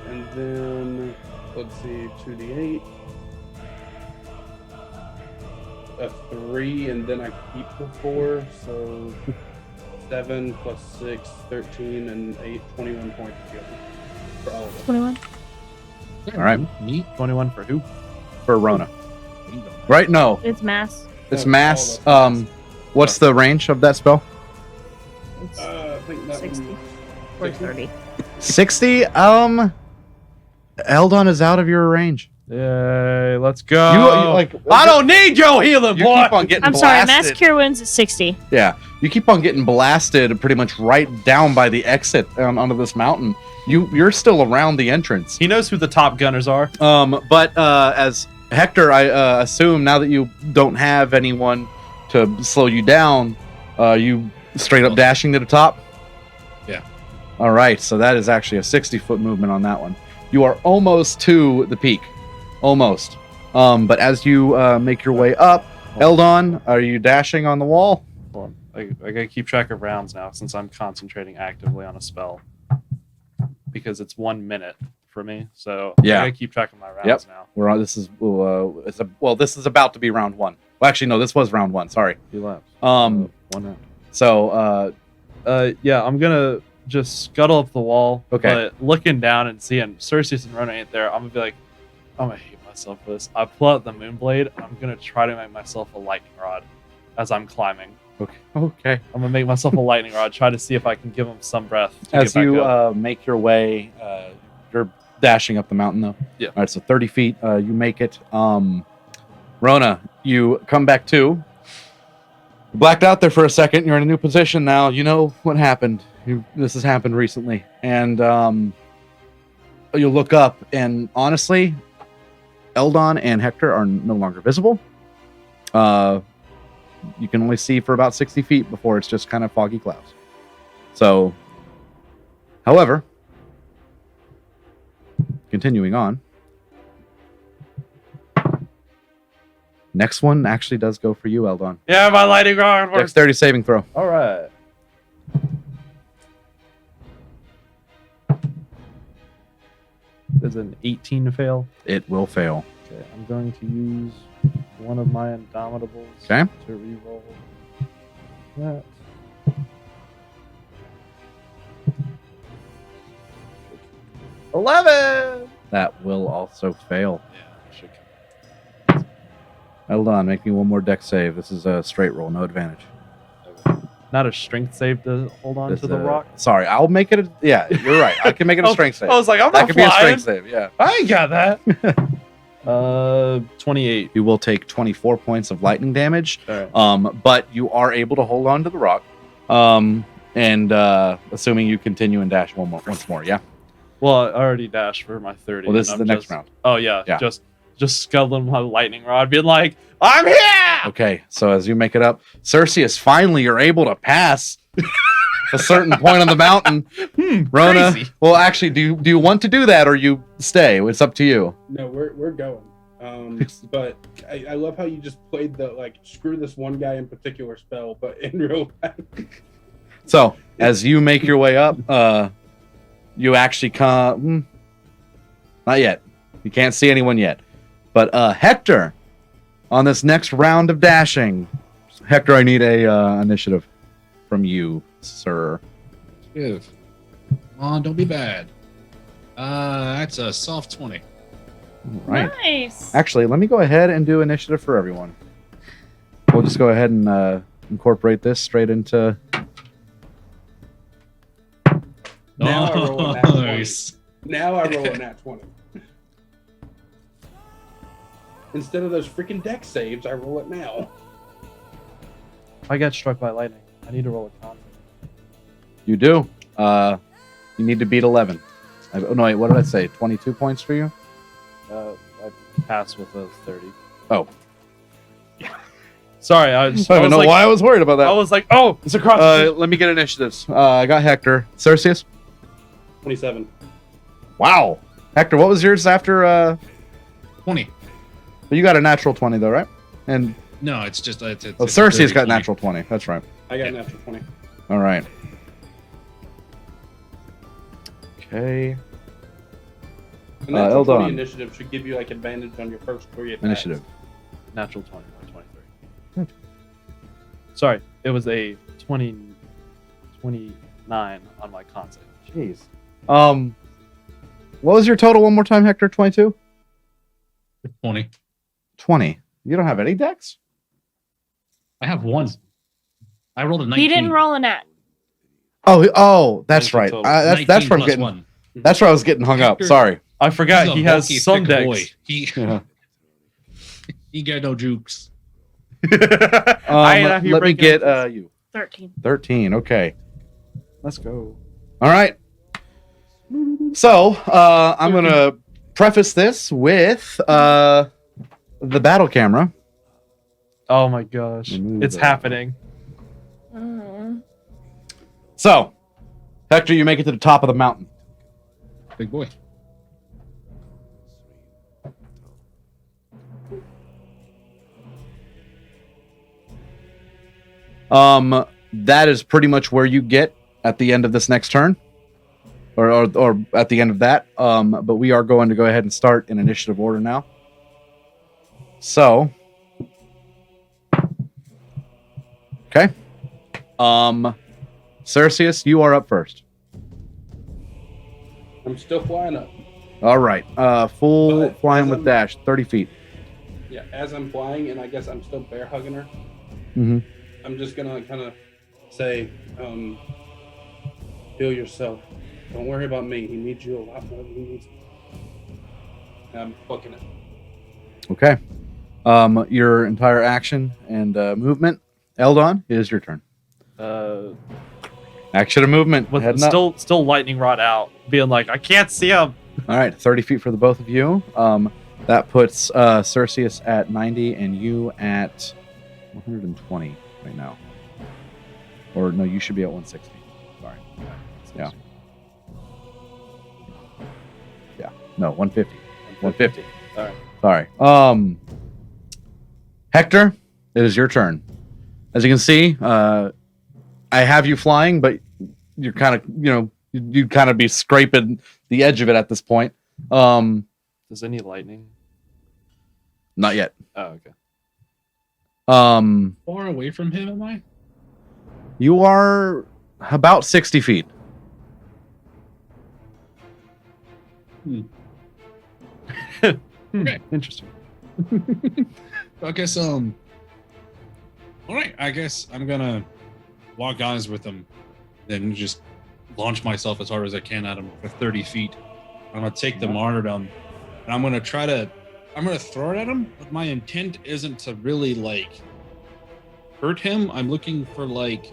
and then let's see, 2d8, a 3, and then I keep the 4, so 7 + 6, 13, and 8, 21 points together for all of us. 21. All right. Neat. 21 for who? For Rona. Right? No. It's mass. It's Oh, mass. all of us. What's the range of that spell? It's I think that 60 was or 60? 30. 60? Eldon is out of your range. Yay, let's go. I don't need your healing, You boy. keep on I'm sorry, mass cure wounds is 60. Yeah, you keep on getting blasted pretty much right down by the exit onto this mountain. You're still around the entrance. He knows who the top gunners are. But as Hector, I assume now that you don't have anyone to slow you down, you straight up dashing to the top? Yeah. All right, so that is actually a 60-foot movement on that one. You are almost to the peak. Almost. But as you make your way up, Eldon, are you dashing on the wall? Hold on. I gotta keep track of rounds now since I'm concentrating actively on a spell. Because it's 1 minute for me, so Yeah. I gotta keep track of my rounds now. We're on. This is this is about to be round 1. Well, actually, no, this was round 1. Sorry. You left. 1 round. So Yeah, I'm gonna just scuttle up the wall. Okay. But looking down and seeing Skyraeus and Rona ain't there, I'm gonna be like, I'm gonna hate myself for this. I pull out the Moonblade. I'm gonna try to make myself a lightning rod as I'm climbing. okay. I'm gonna make myself a lightning rod. Try to see if I can give him some breath. To As get back you up. make your way, you're dashing up the mountain though. Yeah. All right, so 30 feet. You make it. Rona, you come back to. You blacked out there for a second. You're in a new position now. You know what happened. This has happened recently, and you look up, and honestly, Eldon and Hector are no longer visible. You can only see for about 60 feet before it's just kind of foggy clouds. So, however, continuing on, next one actually does go for you, Eldon. Yeah, my lightning rod works. Dexterity saving throw. All right. There's an 18 to fail. It will fail. Okay, I'm going to use one of my Indomitables Okay. to reroll that. $11! That will also fail. Yeah, I should. Eldon, make me one more dex save. This is a straight roll, no advantage. Not a strength save to hold on This, to the rock. Sorry, I'll make it. Yeah, you're right. I can make it a strength save. I was like, I'm That not could be a flying. strength save. Yeah. I ain't got that. 28. You will take 24 points of lightning damage. All right. But you are able to hold on to the rock. And assuming you continue and dash once more, yeah. Well, I already dashed for my 30. Well, this and is I'm the next just- round. Oh yeah, Yeah. just scuttling my lightning rod, being like, I'm here. Okay, so as you make it up, Skyraeus, finally you're able to pass a certain point on the mountain. Rona, Crazy. well, actually, do you want to do that or you stay? It's up to you. No, we're going. But I love how you just played the like screw this one guy in particular spell, but in real life. So as you make your way up, you actually come. Not yet. You can't see anyone yet. But Hector, on this next round of dashing, Hector, I need a initiative from you, sir. Give. Come on, don't be bad. That's a soft 20. All right. Nice. Actually, let me go ahead and do initiative for everyone. We'll just go ahead and incorporate this straight into Now I roll a nat 20. Instead of those freaking deck saves, I roll it now. If I get struck by lightning, I need to roll a con. You do. You need to beat 11. Oh, no, wait, what did I say? 22 points for you? I passed with a 30. Oh. Sorry, I don't know why I was worried about that. I was like, oh, it's across. Let me get initiatives. I got Hector. Skyraeus? 27. Wow. Hector, what was yours after? 20. But you got a natural 20, though, right? And No, it's just it's Skyraeus got 20. natural 20. That's right. I got natural 20. All right. Okay. A natural 20 Eldon. initiative should give you like advantage on your first 3 attacks. Initiative. Natural 20 or 23. Sorry, it was a 29 on my con save. Jeez. What was your total one more time, Hector? 22? 20. 20. You don't have any decks? I have one. I rolled a 19. He didn't roll a nat. Oh, that's 19 right. total. That's 19 where I'm plus getting. 1. That's where I was getting hung up. Hector- Sorry. I forgot He's a he has bulky, some thick decks. boy. Yeah. He got no jukes. I ain't out here Let me breaking get up you. 13. 13. Okay. Let's go. All right. So I'm gonna preface this with the battle camera. Oh my gosh, Remove it's that. happening. So, Hector, you make it to the top of the mountain. Big boy. That is pretty much where you get at the end of this next turn, or at the end of that. But we are going to go ahead and start in initiative order now. So, okay. Skyraeus, you are up first. I'm still flying up. All right. Full But flying as with I'm- dash, 30 feet. Yeah, as I'm flying, and I guess I'm still bear hugging her. Mm-hmm. I'm just gonna kind of say, heal yourself. Don't worry about me. He needs you a lot more than he needs me. And I'm booking it. Okay. Your entire action and movement. Eldon, it is your turn. Action and movement. With Heading up. still lightning rod out, being like, I can't see him. All right, 30 feet for the both of you. That puts Skyraeus at 90 and you at 120 right now. Or no, you should be at 160. Sorry. Yeah. Yeah. No, 150. 150. All right. Sorry. Hector, it is your turn. As you can see, I have you flying, but you're kind of, you'd kind of be scraping the edge of it at this point. Does any lightning? Not yet. Oh, okay. Far away from him, am I? You are about 60 feet. Okay. Interesting. I guess all right, I guess I'm gonna lock eyes with him, then just launch myself as hard as I can at him for 30 feet. I'm gonna take the martyrdom, and I'm gonna throw it at him, but my intent isn't to really hurt him. I'm looking for like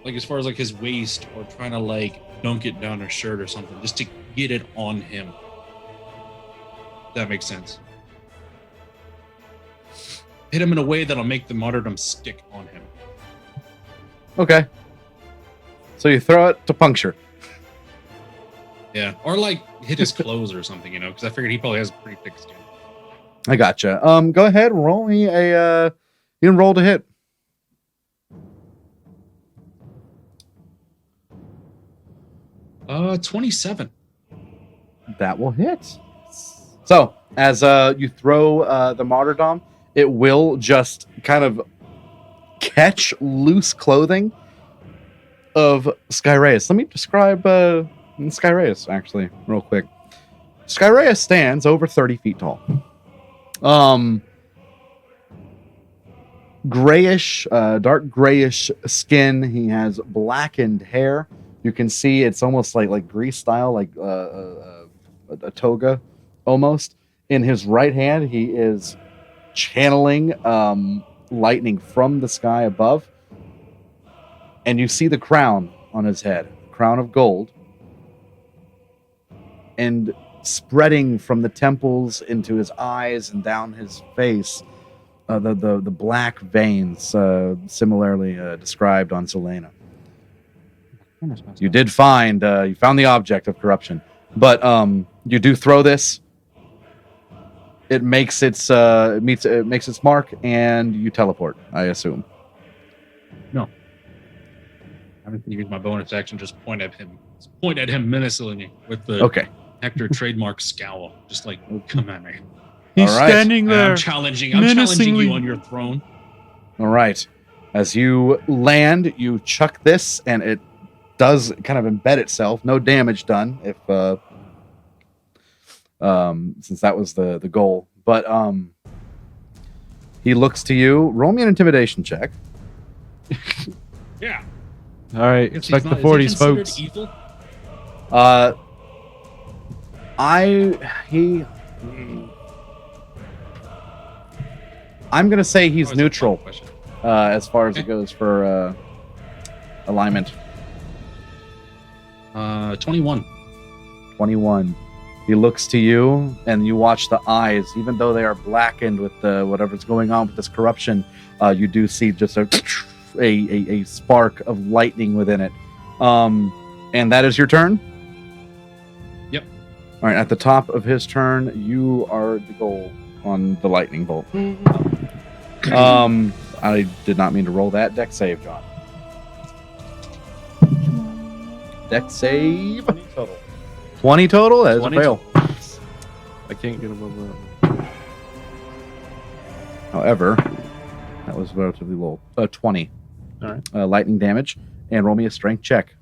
as far as his waist, or trying to dunk it down his shirt or something, just to get it on him. If that makes sense. Hit him in a way that'll make the martyrdom stick on him. Okay. So you throw it to puncture. Yeah, or hit his clothes or something, because I figured he probably has pretty thick skin. I gotcha. Go ahead, roll me a you can roll to hit. Uh, 27. That will hit. So, as you throw the martyrdom, it will just kind of catch loose clothing of Skyraeus. Let me describe Skyraeus, actually, real quick. Skyraeus stands over 30 feet tall. Grayish, dark grayish skin. He has blackened hair. You can see it's almost like grease style, a toga almost. In his right hand, he is channeling lightning from the sky above. And you see the crown on his head, crown of gold. And spreading from the temples into his eyes and down his face, the black veins, similarly described on Selena. You did find, you found the object of corruption, but you do throw this. It makes its makes its mark, and you teleport, I assume. No. I'm going to use my bonus action. Just point at him menacingly with the Hector trademark scowl. Just like, come at me. He's standing And there. I'm challenging you on your throne. All right. As you land, you chuck this, and it does kind of embed itself. No damage done, if since that was the goal. But he looks to you. Roll me an intimidation check. Yeah. All right, expect the 40s, folks. Evil? I'm gonna say he's Oh, it's a neutral fun question. as far as it goes for alignment. 21. 21. He looks to you, and you watch the eyes, even though they are blackened with whatever's going on with this corruption. You do see just a spark of lightning within it. And that is your turn? Yep. All right, at the top of his turn, you are the goal on the lightning bolt. I did not mean to roll that. Dex save, John. Dex save. 20 total. 20 total? That is a 20 fail. I can't get above that. However, that was relatively low. 20. All right. Lightning damage. And roll me a strength check.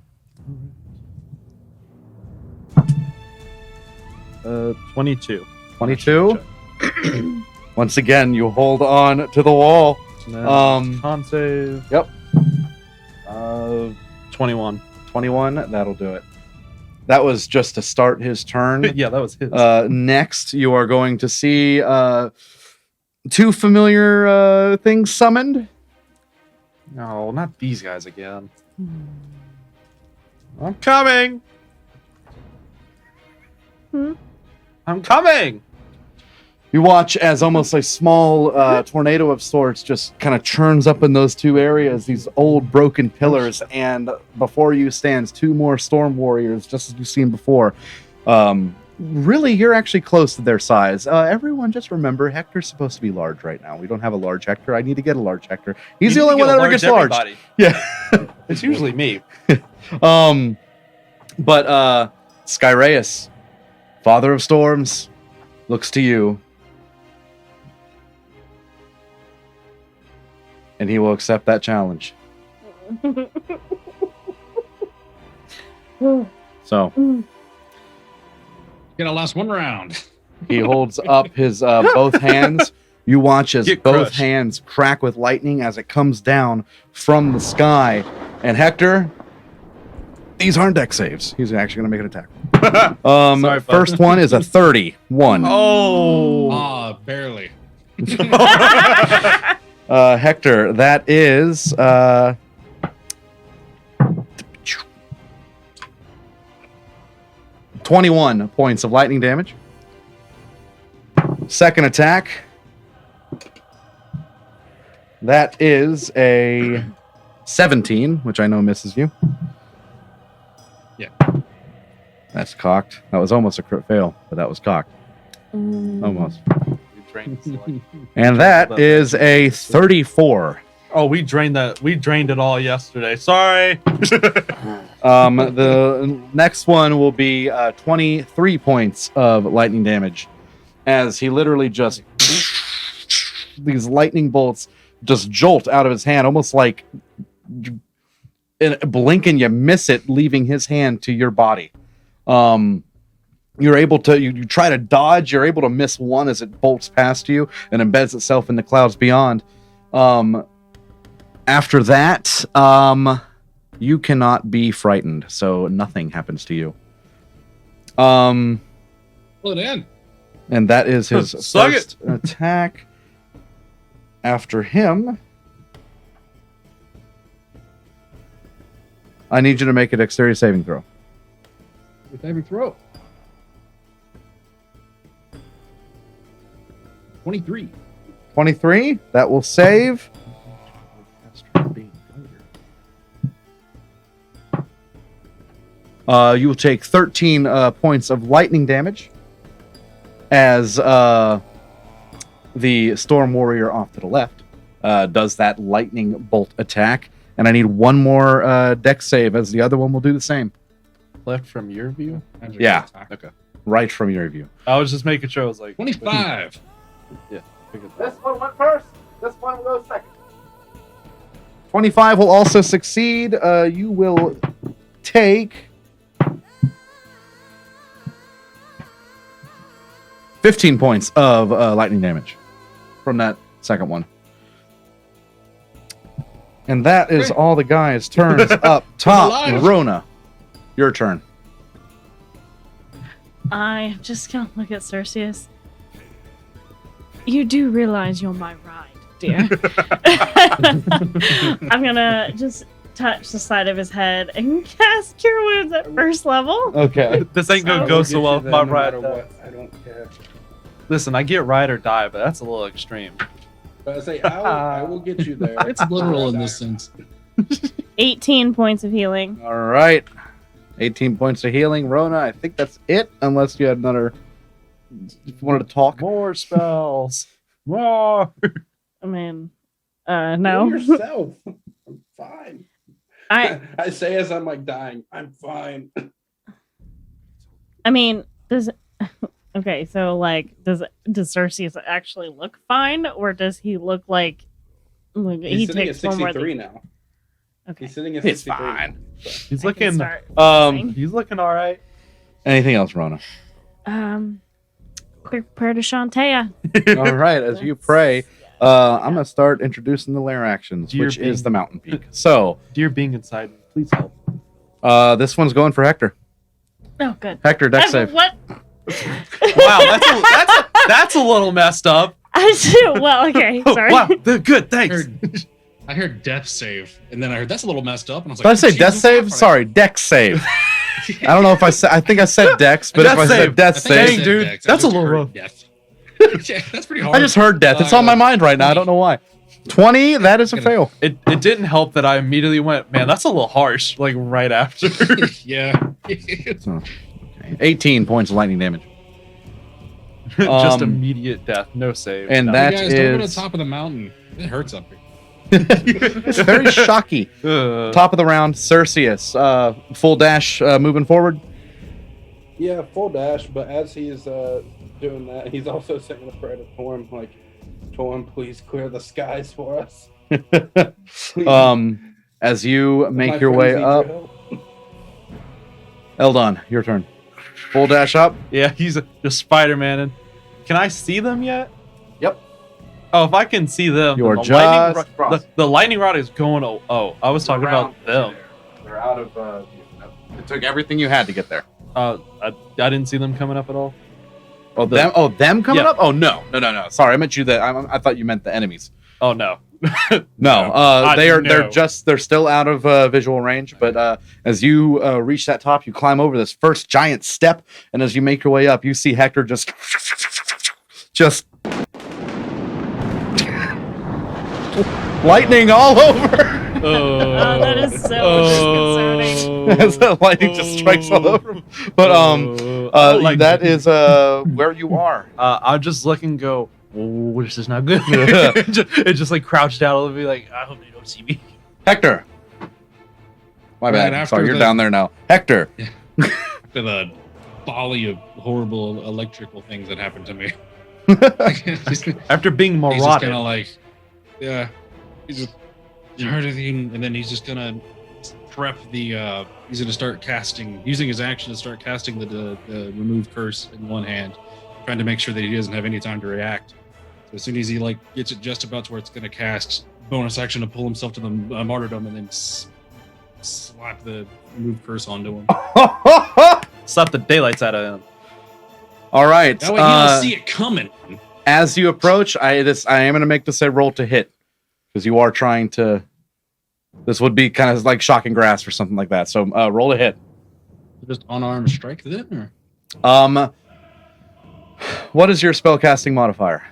22. 22. Once again, you hold on to the wall. Con save. Yep. 21. 21. That'll do it. That was just to start his turn. Yeah, that was his. Next, you are going to see two familiar things summoned. No, not these guys again. I'm coming. I'm coming. You watch as almost a small tornado of sorts just kind of churns up in those two areas, these old broken pillars, and before you stands two more storm warriors, just as you've seen before. Really, you're actually close to their size. Everyone just remember, Hector's supposed to be large right now. We don't have a large Hector. I need to get a large Hector. He's the only one that ever gets large. Yeah. It's usually me. But Skyraeus, Father of Storms, looks to you. And he will accept that challenge. So Gonna last one round. he holds up his both hands. You watch as Get both crushed. hands crack with lightning as it comes down from the sky. And Hector, these aren't dex saves. He's actually going to make an attack. Sorry, bud. First one is a 31. Oh. Barely. Hector, that is 21 points of lightning damage. Second attack. That is a 17, which I know misses you. Yeah. That's cocked. That was almost a crit fail, but that was cocked. Almost. And that is a 34. Oh, we drained that. We drained it all yesterday. Sorry. The next one will be 23 points of lightning damage, as he literally just these lightning bolts just jolt out of his hand, almost like in a blink and you miss it, leaving his hand to your body. You're able to you try to dodge. You're able to miss one as it bolts past you and embeds itself in the clouds beyond. After that, you cannot be frightened, so nothing happens to you. Pull it in. And that is his Suck first attack. After him, I need you to make a dexterity saving throw. With every throw. 23. 23, that will save. You will take 13 points of lightning damage as the Storm Warrior off to the left does that lightning bolt attack. And I need one more dex save as the other one will do the same. Left from your view? Yeah. Okay. Right from your view. I was just making sure. I was like 25. This one went first. This one will go second. 25 will also succeed. You will take 15 points of lightning damage from that second one. And that is all the guys' turns up top. alive. Rona, your turn. I'm just gonna look at Skyraeus. You do realize you're my ride, dear. I'm gonna just touch the side of his head and cast Cure Wounds at first level. Okay. this ain't gonna So- go so well with my ride. I don't care. Listen, I get ride or die, but that's a little extreme. But I say I will get you there. It's literal in this sense. 18 points of healing. All right. 18 points of healing. Rona, I think that's it, unless you had another. If you wanted to talk. More spells. More. I mean, Heal no. yourself. I'm fine. I say as I'm like dying, I'm fine. I mean, does okay, so like does Skyraeus actually look fine, or does he look like he He's sitting at takes one more 63 than now. okay. He's sitting at It's 63. fine. He's I can looking. start He's looking all right. Anything else, Rona? Quick prayer to Shantea. All right. As you pray, I'm going to start introducing the lair actions, Dear which is being- the mountain peak. So Dear being inside me, please help. this one's going for Hector. Oh, good. Hector, dex save. What? Wow, that's a little messed up. Well, okay. Oh, Sorry. wow, good, I thanks. heard death save, and then I heard that's a little messed up, and I was Did I like, say Jesus, death save? Christ. Sorry, dex save. I don't know if I said. I think I said dex, but if Death I save. said death I think I Dang, save, said dude, dex. I that's a just little heard rough. death. Yeah, that's pretty hard. I just heard death. It's on my mind right now. I don't know why. 20. That is a fail. It didn't help that I immediately went, man, that's a little harsh. Like right after. Yeah. So, okay. 18 points of lightning damage. Just Um, immediate death, no save. and no. that You guys, don't go to is- the top of the mountain. It hurts up here. It's very shocky. Top of the round, Skyraeus. Full dash moving forward. Yeah, full dash, but as he's doing that, he's also saying a prayer to Torm, like, Torm, please clear the skies for us. Please. As you My make your friends way need up, help. Eldon, your turn. Full dash up. Yeah, he's just Spider-Man. And can I see them yet? Yep. Oh, if I can see them, You then are the lightning just rod, crossing. the lightning rod is going. Oh, I was talking about them. They're out of. It took everything you had to get there. I didn't see them coming up at all. Oh, them! Oh, them coming Yeah. up! Oh, no. Sorry, I meant you. I thought you meant the enemies. Oh no. No, I they're know. they're still out of visual range. But as you reach that top, you climb over this first giant step, and as you make your way up, you see Hector just lightning all over. Oh, that is so disconcerting. As the lightning just strikes all over him. But that is where you are. I'm just looking. Go. Oh, this is not good. it just like crouched down and be like, I hope they don't see me. Hector. My Right bad. after Sorry, you're the- down there now. Hector. After the volley of horrible electrical things that happened to me. He's After being just marauded. kind of like, yeah, he's just heard anything, and then he's just gonna prep the. He's gonna start casting, using his action to start casting the remove curse in one hand, trying to make sure that he doesn't have any time to react. So as soon as he like gets it just about to where it's gonna cast, bonus action to pull himself to the martyrdom, and then slap the remove curse onto him. Slap the daylights out of him. All right. That way he don't see it coming. As you approach, I am going to make this a roll to hit because you are trying to. This would be kind of like shocking grasp or something like that. So roll a hit. Just unarmed strike then, or what is your spellcasting modifier?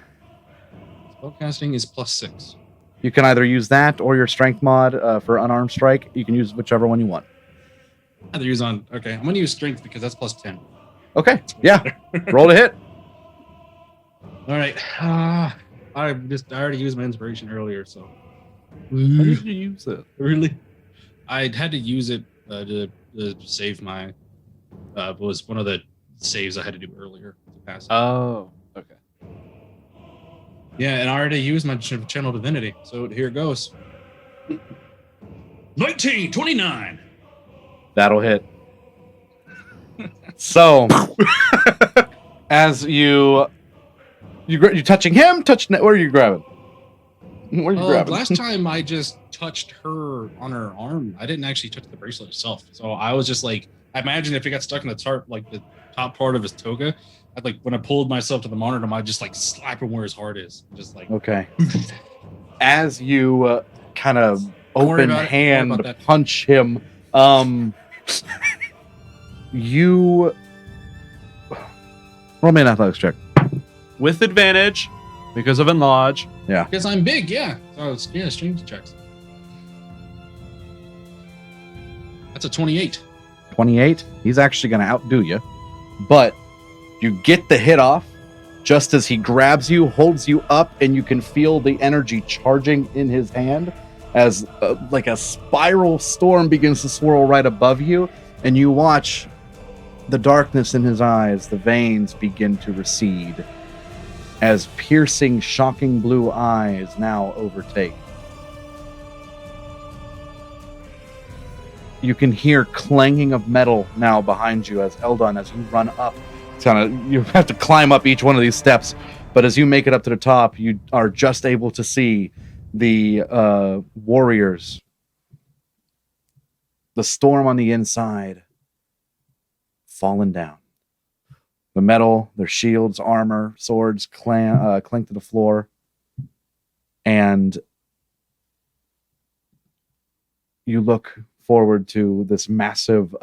Spellcasting is +6. You can either use that or your strength mod for unarmed strike. You can use whichever one you want. Either use on. Okay, I'm gonna use strength because that's +10. Okay. Yeah. Roll to hit. All right. I already used my inspiration earlier, so. How did you use it? Really? I had to use it to save my. Was one of the saves I had to do earlier to pass. Oh, okay. Yeah, and I already used my channel divinity, so here it goes. 29. That'll hit. So, as you touching him, where are you grabbing? Where are you grabbing? Last time I just touched her on her arm. I didn't actually touch the bracelet itself. So I was just like, I imagine if it got stuck in the top part of his toga, I'd like when I pulled myself to the monitor, I'd just like slap him where his heart is. Just like Okay. As you kind of open hand punch him, you roll me an athletics check. With advantage because of enlarge. Yeah. Because I'm big, yeah. So yeah, strength checks. That's a 28. 28. He's actually going to outdo you, but you get the hit off just as he grabs you, holds you up, and you can feel the energy charging in his hand as like a spiral storm begins to swirl right above you, and you watch the darkness in his eyes, the veins begin to recede as piercing, shocking blue eyes now overtake. You can hear clanging of metal now behind you as Eldon, as you run up, you have to climb up each one of these steps, but as you make it up to the top, you are just able to see the warriors, the storm on the inside, fallen down. The metal, their shields, armor, swords clink to the floor, and you look forward to this massive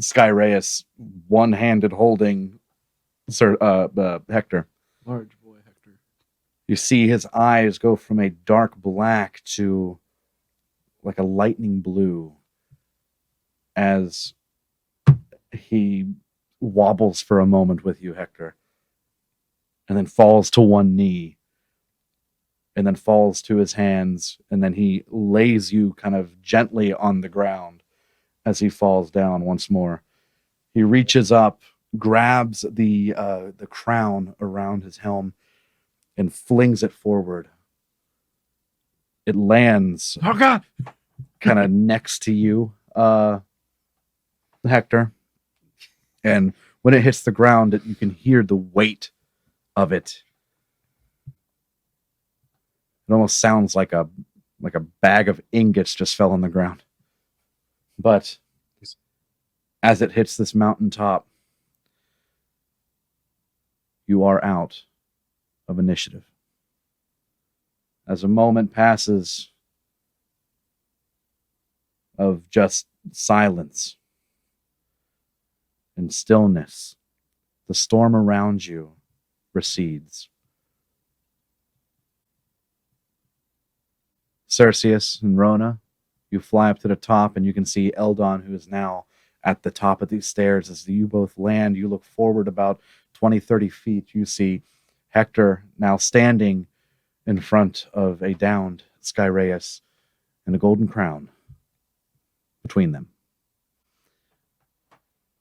Skyraeus one-handed holding Hector. Large boy Hector. You see his eyes go from a dark black to like a lightning blue as he wobbles for a moment with you, Hector, and then falls to one knee, and then falls to his hands, and then he lays you kind of gently on the ground as he falls down once more. He reaches up, grabs the crown around his helm, and flings it forward. It lands kind of next to you, Hector. And when it hits the ground, you can hear the weight of it. It almost sounds like a bag of ingots just fell on the ground. But as it hits this mountaintop, you are out of initiative. As a moment passes of just silence and stillness, the storm around you recedes. Skyraeus and Rona, you fly up to the top and you can see Eldon, who is now at the top of these stairs. As you both land, you look forward about 20, 30 feet. You see Hector now standing in front of a downed Skyraeus and a golden crown between them.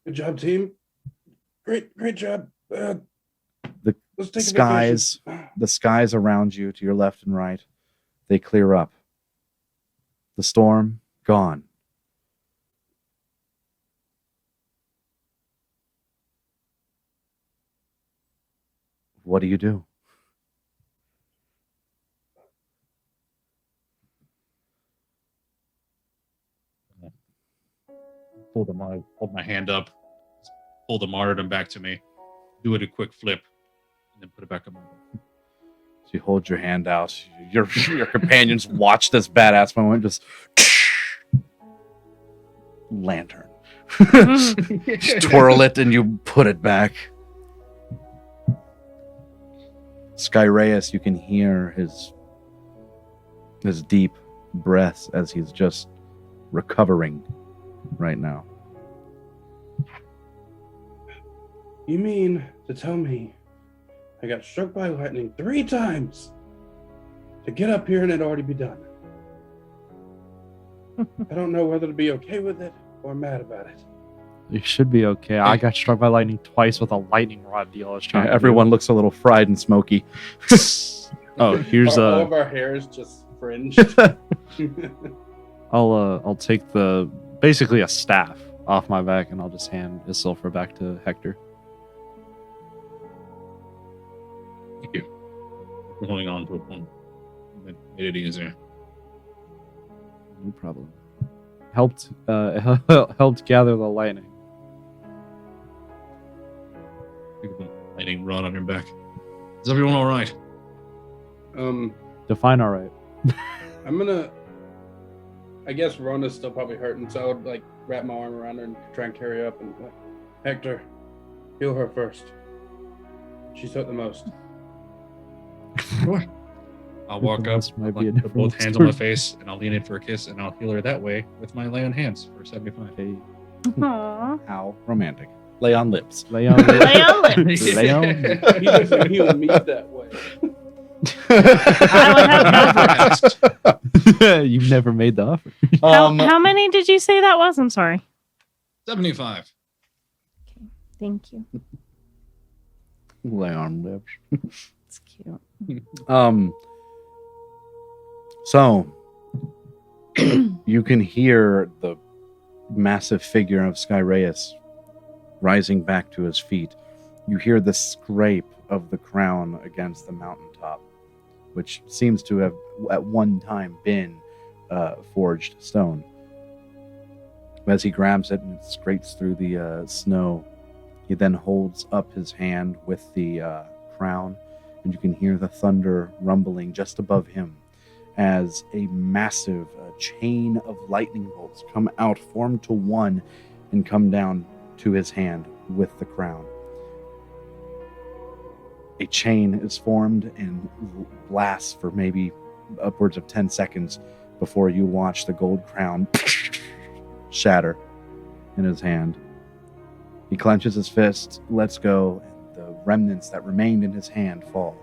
Good job, team. Great job. The Let's take skies, a vacation. the skies around you to your left and right, they clear up. The storm gone. What do you do? Hold my hand up, pull the martyrdom back to me, do it a quick flip and then put it back on my bow. So you hold your hand out. Your companions watch this badass moment. Just lantern. Just twirl it and you put it back. Skyraeus, you can hear his deep breaths as he's just recovering right now. You mean to tell me I got struck by lightning 3 times to get up here and it already be done? I don't know whether to be okay with it or mad about it. You should be okay. I got struck by lightning twice with a lightning rod deal I was trying to do. Everyone looks a little fried and smoky. Oh, here's all of our hair is just fringed. I'll take basically a staff off my back and I'll just hand Isilfur back to Hector. Thank you for holding on to it. Made it easier. No problem. Helped gather the lightning. Think of the lightning rod on your back. Is everyone all right? Define all right. I'm gonna. I guess Rhona's still probably hurting, so I would like wrap my arm around her and try and carry her up. And Hector, heal her first. She's hurt the most. Sure. I'll walk up, Might I'll be a put different both hands on my story. face, and I'll lean in for a kiss, and I'll heal her that way with my lay on hands for 75. Hey, Aww. How romantic. Lay on lips. lay on Lay on lips. Lay on. He doesn't heal me that way. I would have You've never made the offer. how many did you say that was? I'm sorry. 75. Thank you. Lay on lips. It's cute. So you can hear the massive figure of Skyraeus rising back to his feet. You hear the scrape of the crown against the mountaintop, which seems to have at one time been forged stone. As he grabs it and scrapes through the snow, he then holds up his hand with the crown, and you can hear the thunder rumbling just above him as a massive chain of lightning bolts come out, form to one, and come down to his hand with the crown. A chain is formed and lasts for maybe upwards of 10 seconds before you watch the gold crown shatter in his hand. He clenches his fist, lets go, and the remnants that remained in his hand fall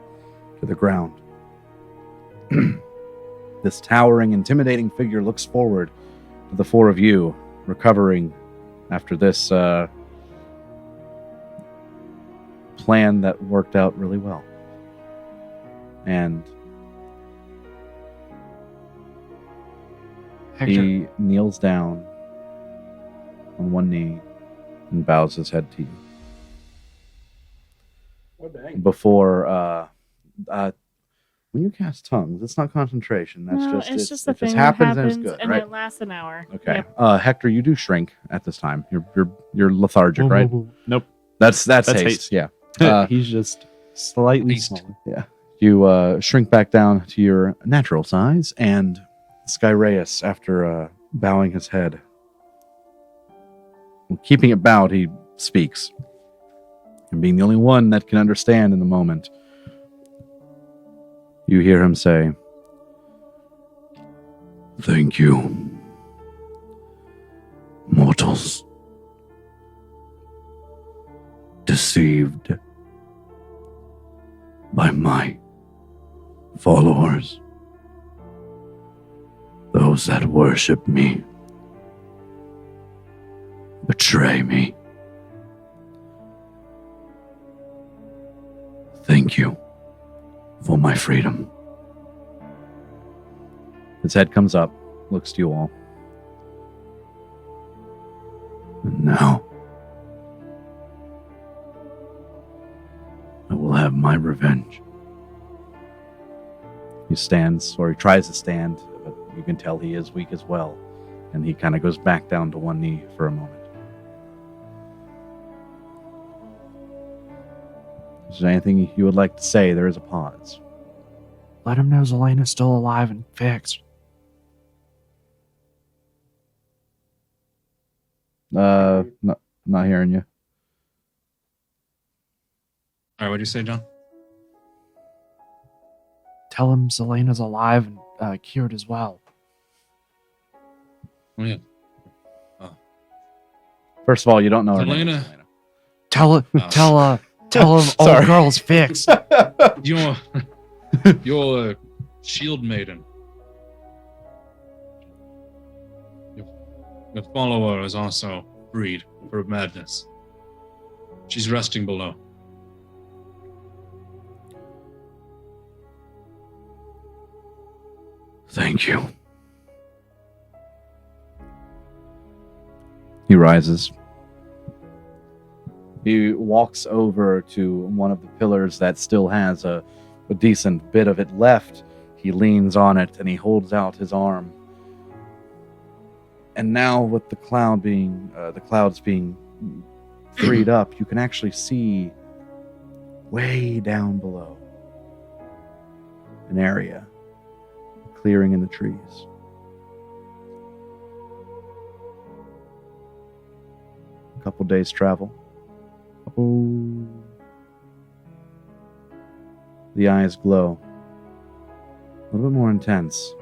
to the ground. This towering, intimidating figure looks forward to the 4 of you, recovering after this plan that worked out really well. And Hector, he kneels down on one knee and bows his head to you. Oh, dang. Before, when you cast tongues, it's not concentration. That's No, just it's just a it thing just that happens and it's good, and right? it lasts an hour. Okay. Yep. Hector, you do shrink at this time. You're lethargic, Whoa, right? whoa, whoa. Nope. That's That's haste. Yeah. He's just slightly Haste. smaller. You shrink back down to your natural size, and Skyraeus, after bowing his head, keeping it bowed, he speaks. And being the only one that can understand in the moment, you hear him say, "Thank you, mortals. Deceived by my followers, those that worship me, betray me. Thank you for my freedom." His head comes up, looks to you all. "And now, I will have my revenge." He stands, or he tries to stand, but you can tell he is weak as well. And he kind of goes back down to one knee for a moment. Is there anything you would like to say? There is a pause. Let him know Zelena's still alive and fixed. Not hearing you. All right, what'd you say, John? Tell him Zelena's alive and cured as well. Oh, yeah. First of all, you don't know her name. Zelena. Tell him Sorry. old girl's fixed. You're a shield maiden. Your follower is also freed of her madness. She's resting below. Thank you. He rises. He walks over to one of the pillars that still has a decent bit of it left. He leans on it and he holds out his arm. And now, with the clouds being freed up, you can actually see way down below an area, a clearing in the trees. A couple days travel. Oh. The eyes glow. A little bit more intense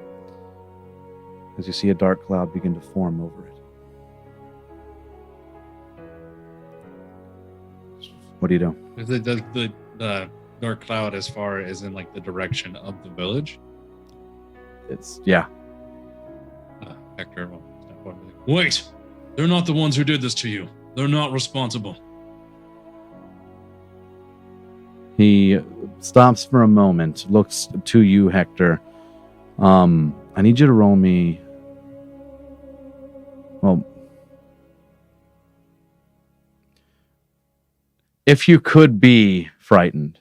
as you see a dark cloud begin to form over it. What do you do? The dark cloud as far as in like the direction of the village? Yeah. Hector will step forward and be like, wait! They're not the ones who did this to you. They're not responsible. He stops for a moment, looks to you, Hector. I need you to roll me. Well, if you could be frightened,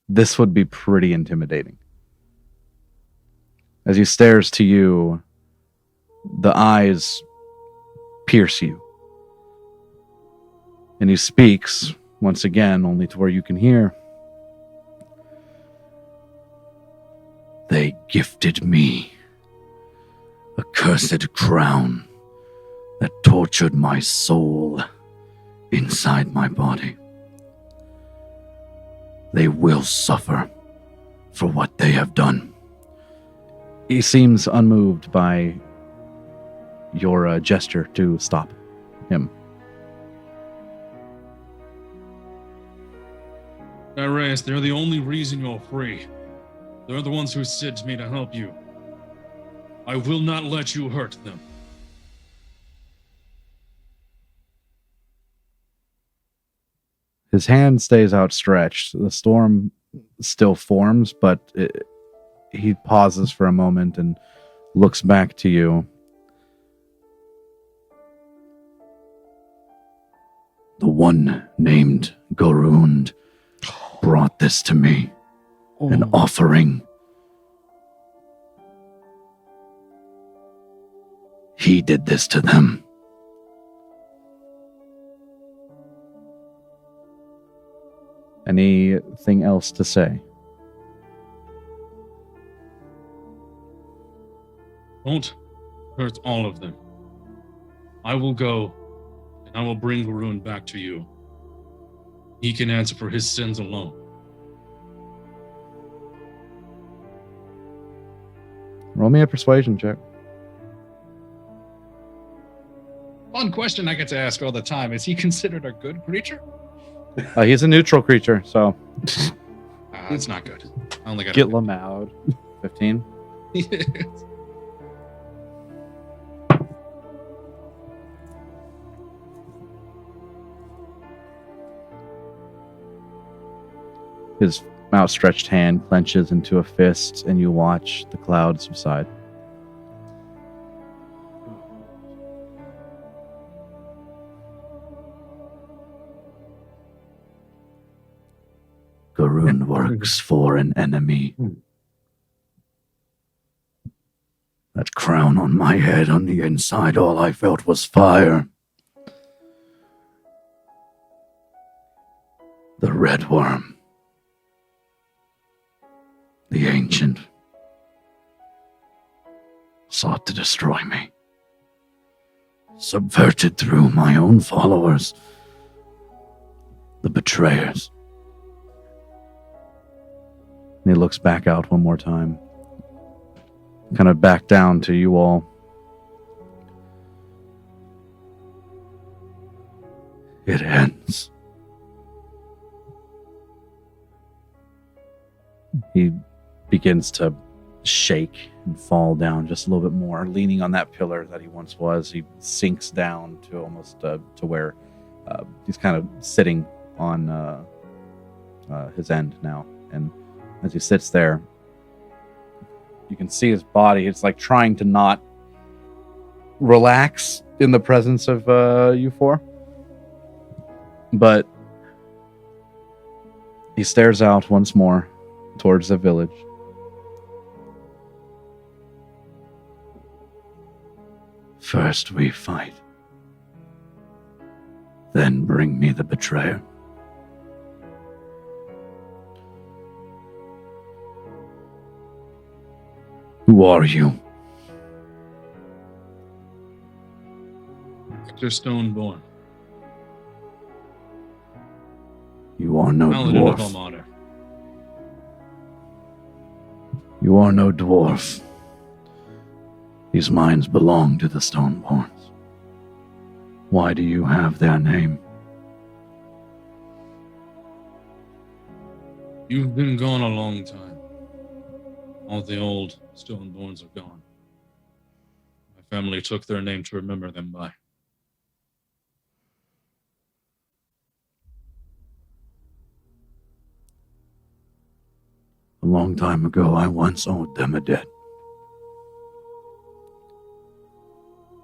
this would be pretty intimidating. As he stares to you, the eyes pierce you. And he speaks, once again, only to where you can hear. They gifted me a cursed crown that tortured my soul inside my body. They will suffer for what they have done. He seems unmoved by your gesture to stop him. Skyraeus, they're the only reason you're free. They're the ones who sent me to help you. I will not let you hurt them. His hand stays outstretched. The storm still forms, but he pauses for a moment and looks back to you. The one named Gorund brought this to me, an offering. He did this to them. Anything else to say? Don't hurt all of them. I will go, and I will bring Garun back to you. He can answer for his sins alone. Roll me a persuasion check. One question I get to ask all the time, is he considered a good creature? He's a neutral creature, so That's not good. I only got Get Lamowed. 15. His outstretched hand clenches into a fist, and you watch the clouds subside. Garun works for an enemy. That crown on my head, on the inside, all I felt was fire. red worm, the ancient, sought to destroy me, subverted through my own followers, the betrayers. And he looks back out one more time, kind of back down to you all. It ends. He begins to shake and fall down just a little bit more, leaning on that pillar that he once was. He sinks down to almost to where he's kind of sitting on his end now. And as he sits there, you can see his body. It's like trying to not relax in the presence of you four. But he stares out once more towards the village. First we fight, then bring me the betrayer. Who are you? Victor Stoneborn, You are no Paladin of dwarf. Almada. You are no dwarf. These mines belong to the Stoneborns. Why do you have their name? You've been gone a long time. All the old Stoneborns are gone. My family took their name to remember them by. A long time ago, I once owed them a debt.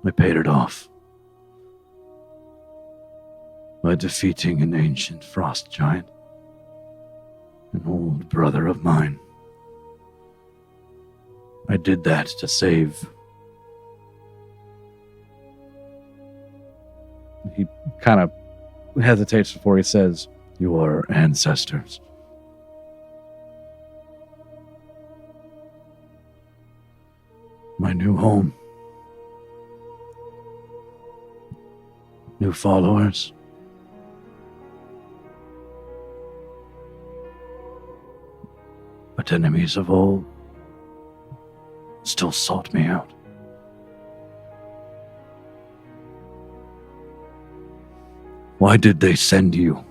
I paid it off by defeating an ancient frost giant, an old brother of mine. I did that to save. He kind of hesitates before he says, your ancestors. My new home. New followers. But enemies of old still sought me out. Why did they send you?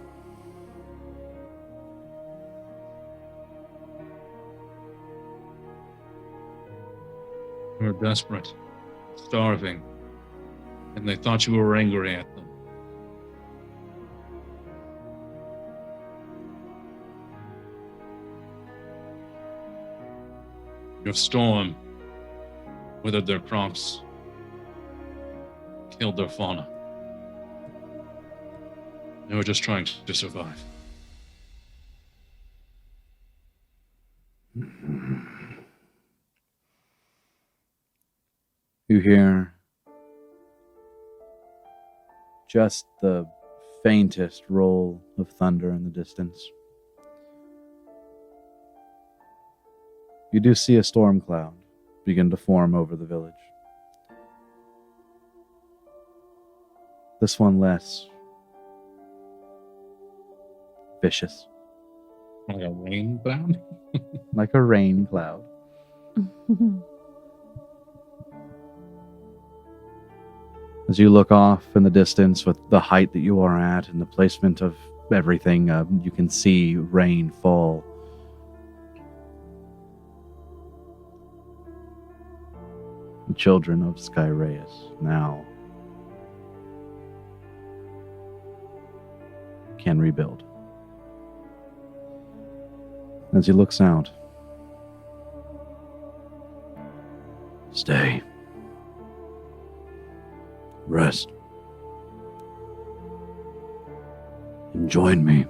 You were desperate, starving, and they thought you were angry at them. Your storm withered their crops, killed their fauna. They were just trying to survive. You hear just the faintest roll of thunder in the distance. You do see a storm cloud begin to form over the village. This one less vicious, Like a rain cloud? like a rain cloud. As you look off in the distance with the height that you are at and the placement of everything, you can see rain fall. The children of Skyraeus now can rebuild. As he looks out, stay. Rest. And join me.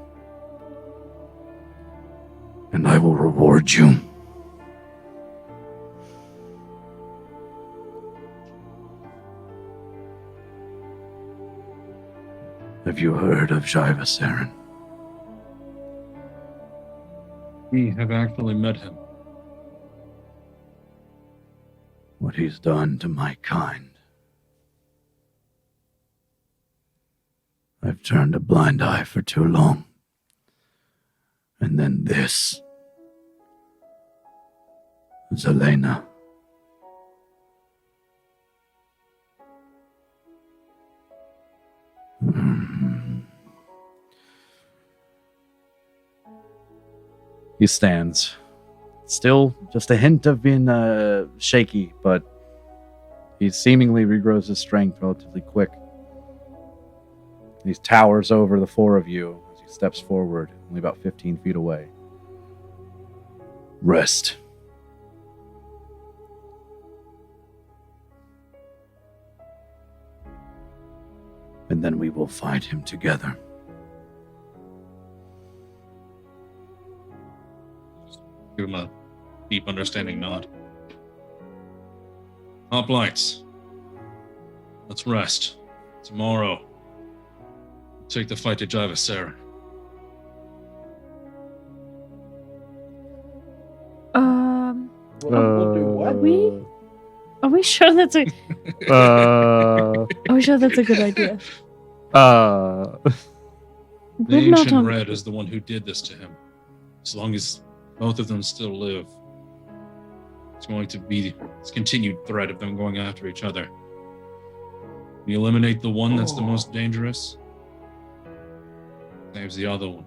And I will reward you. Have you heard of Skyraeus? We have actually met him. What he's done to my kind. I've turned a blind eye for too long. And then this. Zelena. He stands. Still just a hint of being shaky, but he seemingly regrows his strength relatively quick. He towers over the four of you as he steps forward, only about 15 feet away. Rest. And then we will fight him together. Give him a deep understanding nod. Hoplites. Let's rest. Tomorrow, take the fight to Jivasera. We'll do what? Are we sure that's a? Are we sure that's a good idea? The We're not Ancient on. Red is the one who did this to him. As long as both of them still live, it's going to be this continued threat of them going after each other. We eliminate the one that's the most dangerous, saves the other one.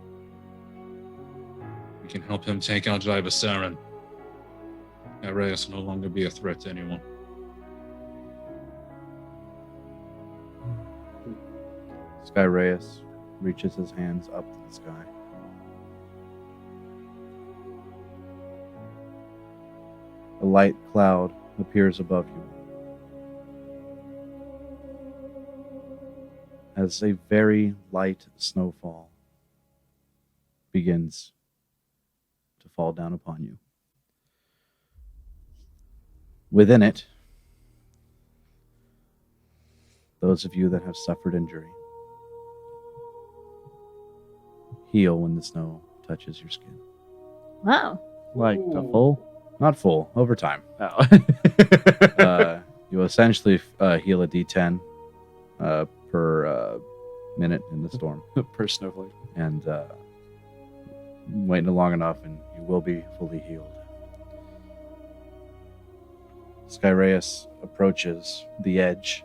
We can help him take out Jivasaren. Skyraeus will no longer be a threat to anyone. Skyraeus reaches his hands up to the sky. A light cloud appears above you. As a very light snowfall begins to fall down upon you. Within it, those of you that have suffered injury heal when the snow touches your skin. Wow. Like the full? Not full, over time. Oh. You essentially heal a D10 per minute in the storm. Per snowflake. And waiting long enough and you will be fully healed. Skyraeus approaches the edge,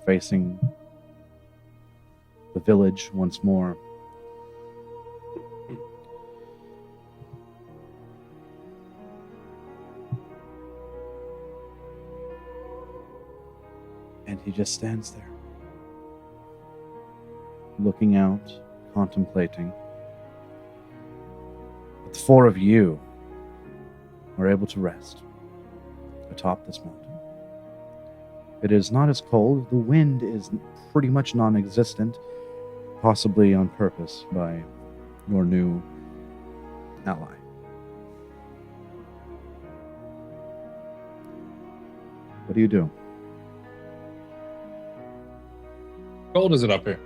facing the village once more. And he just stands there, looking out, contemplating. But the four of you are able to rest atop this mountain. It is not as cold. The wind is pretty much non-existent, possibly on purpose by your new ally. What do you do? How cold is it up here?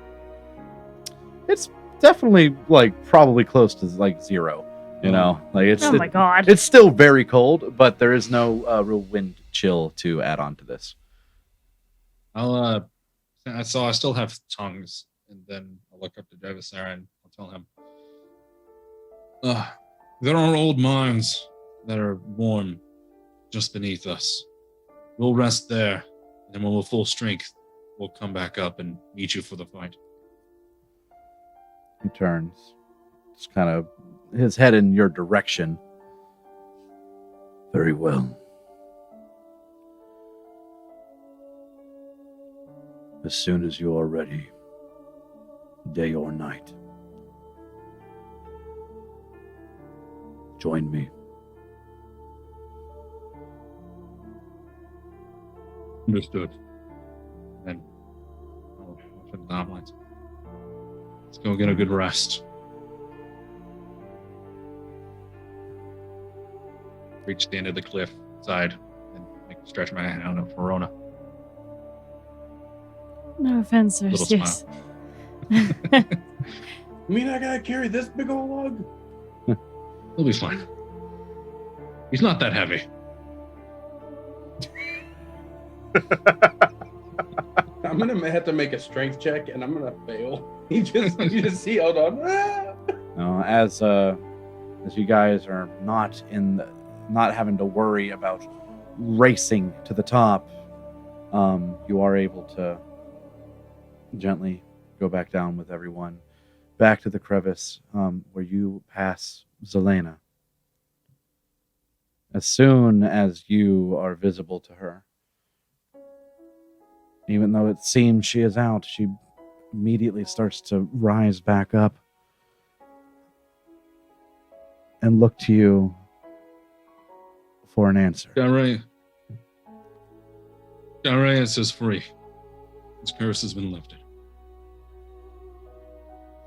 It's definitely probably close to 0. You know, it's Oh my god. it's still very cold, but there is no real wind chill to add on to this. I still have tongues, and then I'll look up to Jivasera and I'll tell him. There are old mines that are warm just beneath us. We'll rest there, and then when we're full strength, we'll come back up and meet you for the fight. He turns, just kind of his head in your direction. Very well. As soon as you are ready, day or night, join me. Understood. Then I'll shut the lights. Let's go get a good rest. Reach the end of the cliff side and stretch my hand out for Rona. No offense, Little Serpent. You mean I gotta carry this big old log? He'll be fine. He's not that heavy. I'm gonna have to make a strength check, and I'm gonna fail. You just see, hold on. As you guys are not having to worry about racing to the top, you are able to gently go back down with everyone, back to the crevice where you pass Zelena. As soon as you are visible to her, even though it seems she is out, she immediately starts to rise back up and look to you for an answer. Skyraeus is free. His curse has been lifted.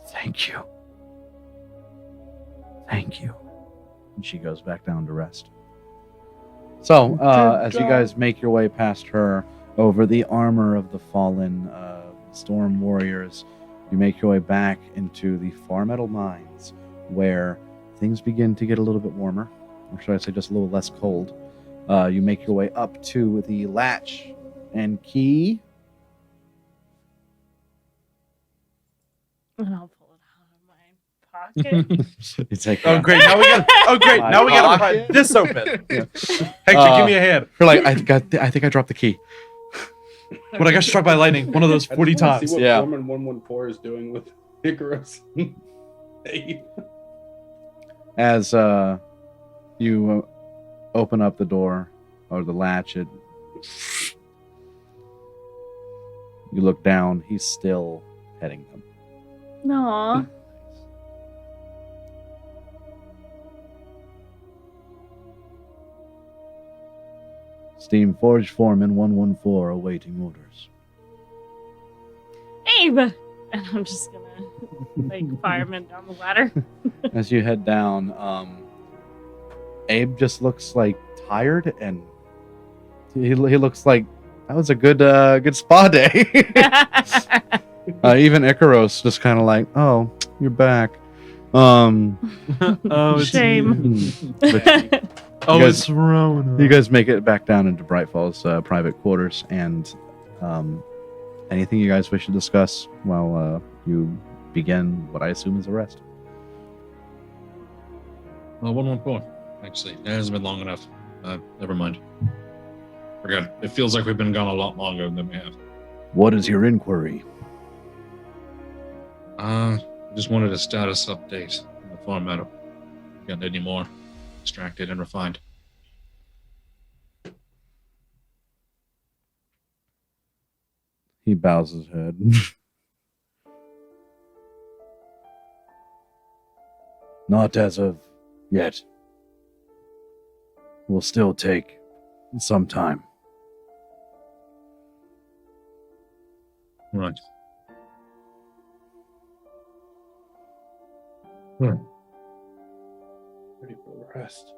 Thank you. Thank you. And she goes back down to rest. So, as you guys make your way past her, over the armor of the fallen storm warriors, you make your way back into the Far Metal Mines, where things begin to get a little bit warmer, or should I say just a little less cold. You make your way up to the latch and key. And I'll pull it out of my pocket. You take Oh, great. Now we got to pry this open. Yeah. Hector, give me a hand. You're like, I think I dropped the key. When I got struck by lightning, one of those I 40 just wanna times. See what Yeah. Foreman 114 is doing with Icarus. Hey. As you open up the door or the latch, you look down. He's still heading them. Aw. Steam Forge Foreman 114 awaiting orders. Abe! And I'm just gonna fireman down the ladder. As you head down, Abe just looks like tired, and he looks like that was a good spa day. Even Icaros just kind of like, oh, you're back. Oh, it's Shame. you. But Oh, You guys- it's Rona. you guys make it back down into Bright Falls private quarters, and anything you guys wish to discuss while you begin what I assume is a rest. Well, 114. Actually, it hasn't been long enough. Never mind. Forgot. It feels like we've been gone a lot longer than we have. What is your inquiry? Just wanted a status update on the farm meadow. Got any more extracted and refined? He bows his head. Not as of yet. Will still take some time. Right. Ready for the rest.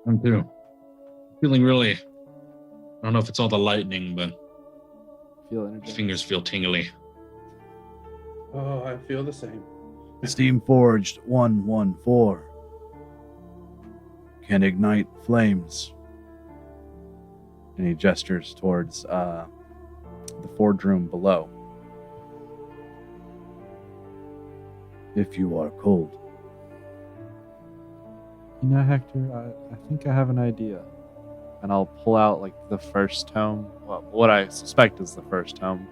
I'm too. Feeling really. I don't know if it's all the lightning, but Feel my energy. fingers feel tingly. Oh, I feel the same. Steam Forged 114 can ignite flames. And he gestures towards the forge room below. If you are cold. You know, Hector, I think I have an idea. And I'll pull out like the first tome, well, what I suspect is the first tome,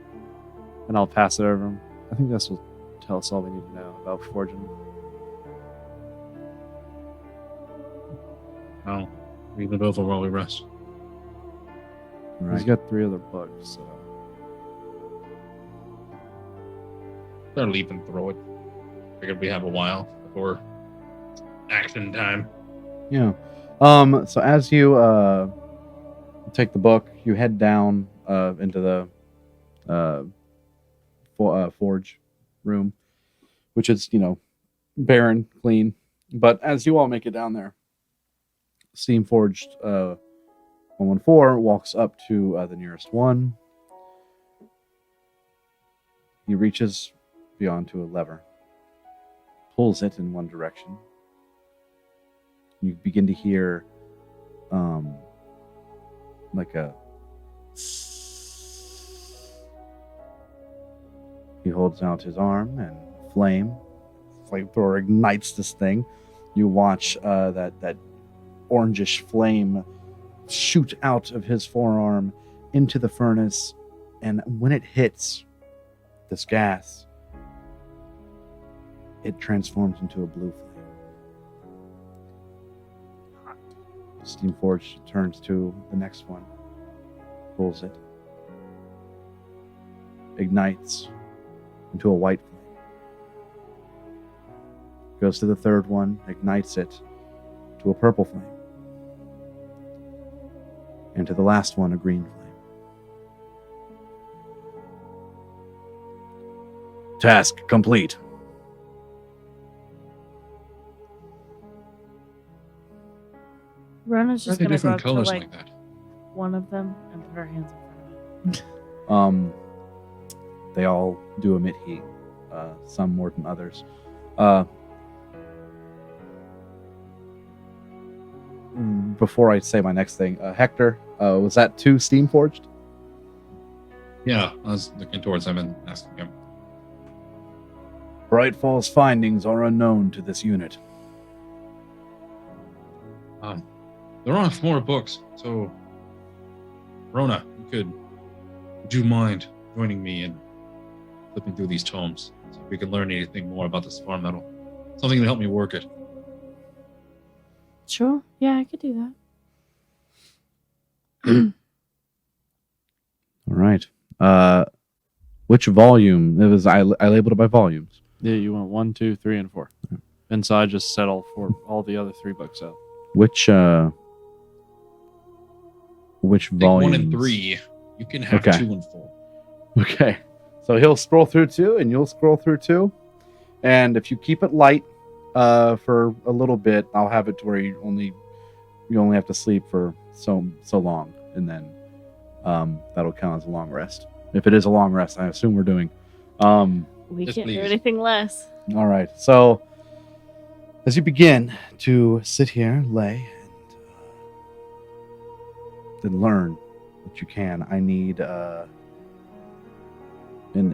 and I'll pass it over him. I think this will tell us all we need to know about forging. I'll read it over while we rest. Right. He's got 3 other books, so They're leaping through it. Figured we have a while before action time. Yeah. So as you take the book, you head down into the forge room, which is, barren, clean. But as you all make it down there, Steam Forged 114 walks up to the nearest one. He reaches beyond to a lever, pulls it in one direction, You begin to hear like a. He holds out his arm and flamethrower ignites this thing. You watch that orangish flame shoot out of his forearm into the furnace, and when it hits this gas, it transforms into a blue flame. Steamforge turns to the next one, pulls it, ignites into a white flame. Goes to the third one, ignites it to a purple flame. And to the last one, a green flame. Task complete. Rona's Why are just they gonna go different up to colors like like that? one of them and put her hands in front of it. They all do emit heat, some more than others. Before I say my next thing, Hector, was that 2 steam forged? Yeah, I was looking towards him and asking him. Brightfall's findings are unknown to this unit. There are 4 books, so Rona, would you mind joining me in flipping through these tomes? See if we can learn anything more about this farm metal. Something to help me work it. Sure. Yeah, I could do that. All right. Which volume? It was I labeled it by volumes. Yeah, you went 1, 2, 3, and 4. And so I just set all the other 3 books out. Which Take volume? 1 and 3. You can have Okay. 2 and 4. Okay. So he'll scroll through 2, and you'll scroll through 2. And if you keep it light for a little bit, I'll have it to where you only have to sleep for so long, and then that'll count as a long rest. If it is a long rest, I assume we're doing. We Yes, can't do please. anything less. All right. So as you begin to sit here, lay, and then learn what you can, I need an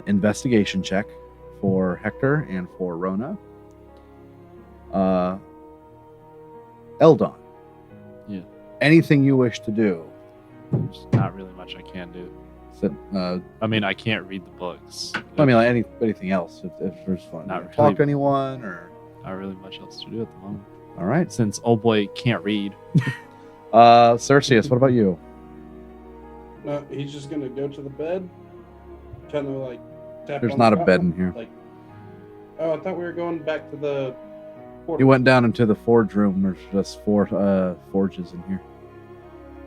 investigation check for Hector and for Rona. Eldon. Yeah. Anything you wish to do. There's not really much I can do. So, I mean, I can't read the books. I mean, like anything else if there's fun. Not Talk really. to anyone or. Not really much else to do at the moment. All right. Since old boy can't read. Skyraeus, what about you? No, he's just gonna go to the bed, kind of like tap. There's on not the a bed top, in here. Like, oh, I thought we were going back to the. You went down into the forge room. There's just 4 forges in here.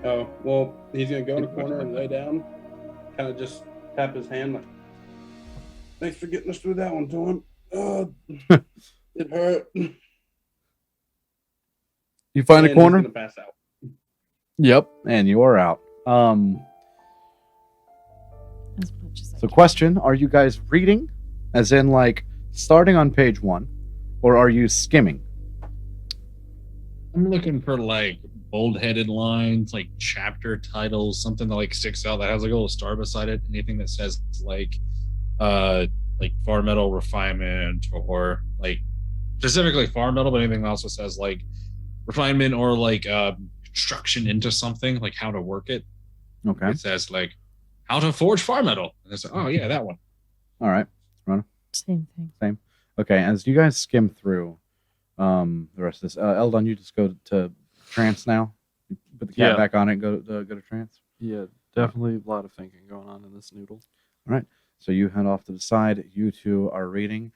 Oh well, he's gonna go in the corner and lay down, kind of just tap his hand like, "Thanks for getting us through that one, Tom. It hurt." You find a And corner? He's gonna pass out. Yep, and you are out. As much as I So can. question, are you guys reading? As in like starting on page 1? Or are you skimming? I'm looking for like bold-headed lines, like chapter titles, something that like sticks out that has like a little star beside it. Anything that says like farm metal refinement, or like specifically farm metal, but anything that also says like refinement or like construction into something, like how to work it. Okay. It says like how to forge farm metal, and it's like, oh yeah, that one. All right. Same thing. Okay, as you guys skim through the rest of this, Eldon, you just go to trance now. You put the cat Yeah. back on it and go to trance. Yeah, definitely a lot of thinking going on in this noodle. So you head off to the side. You two are reading.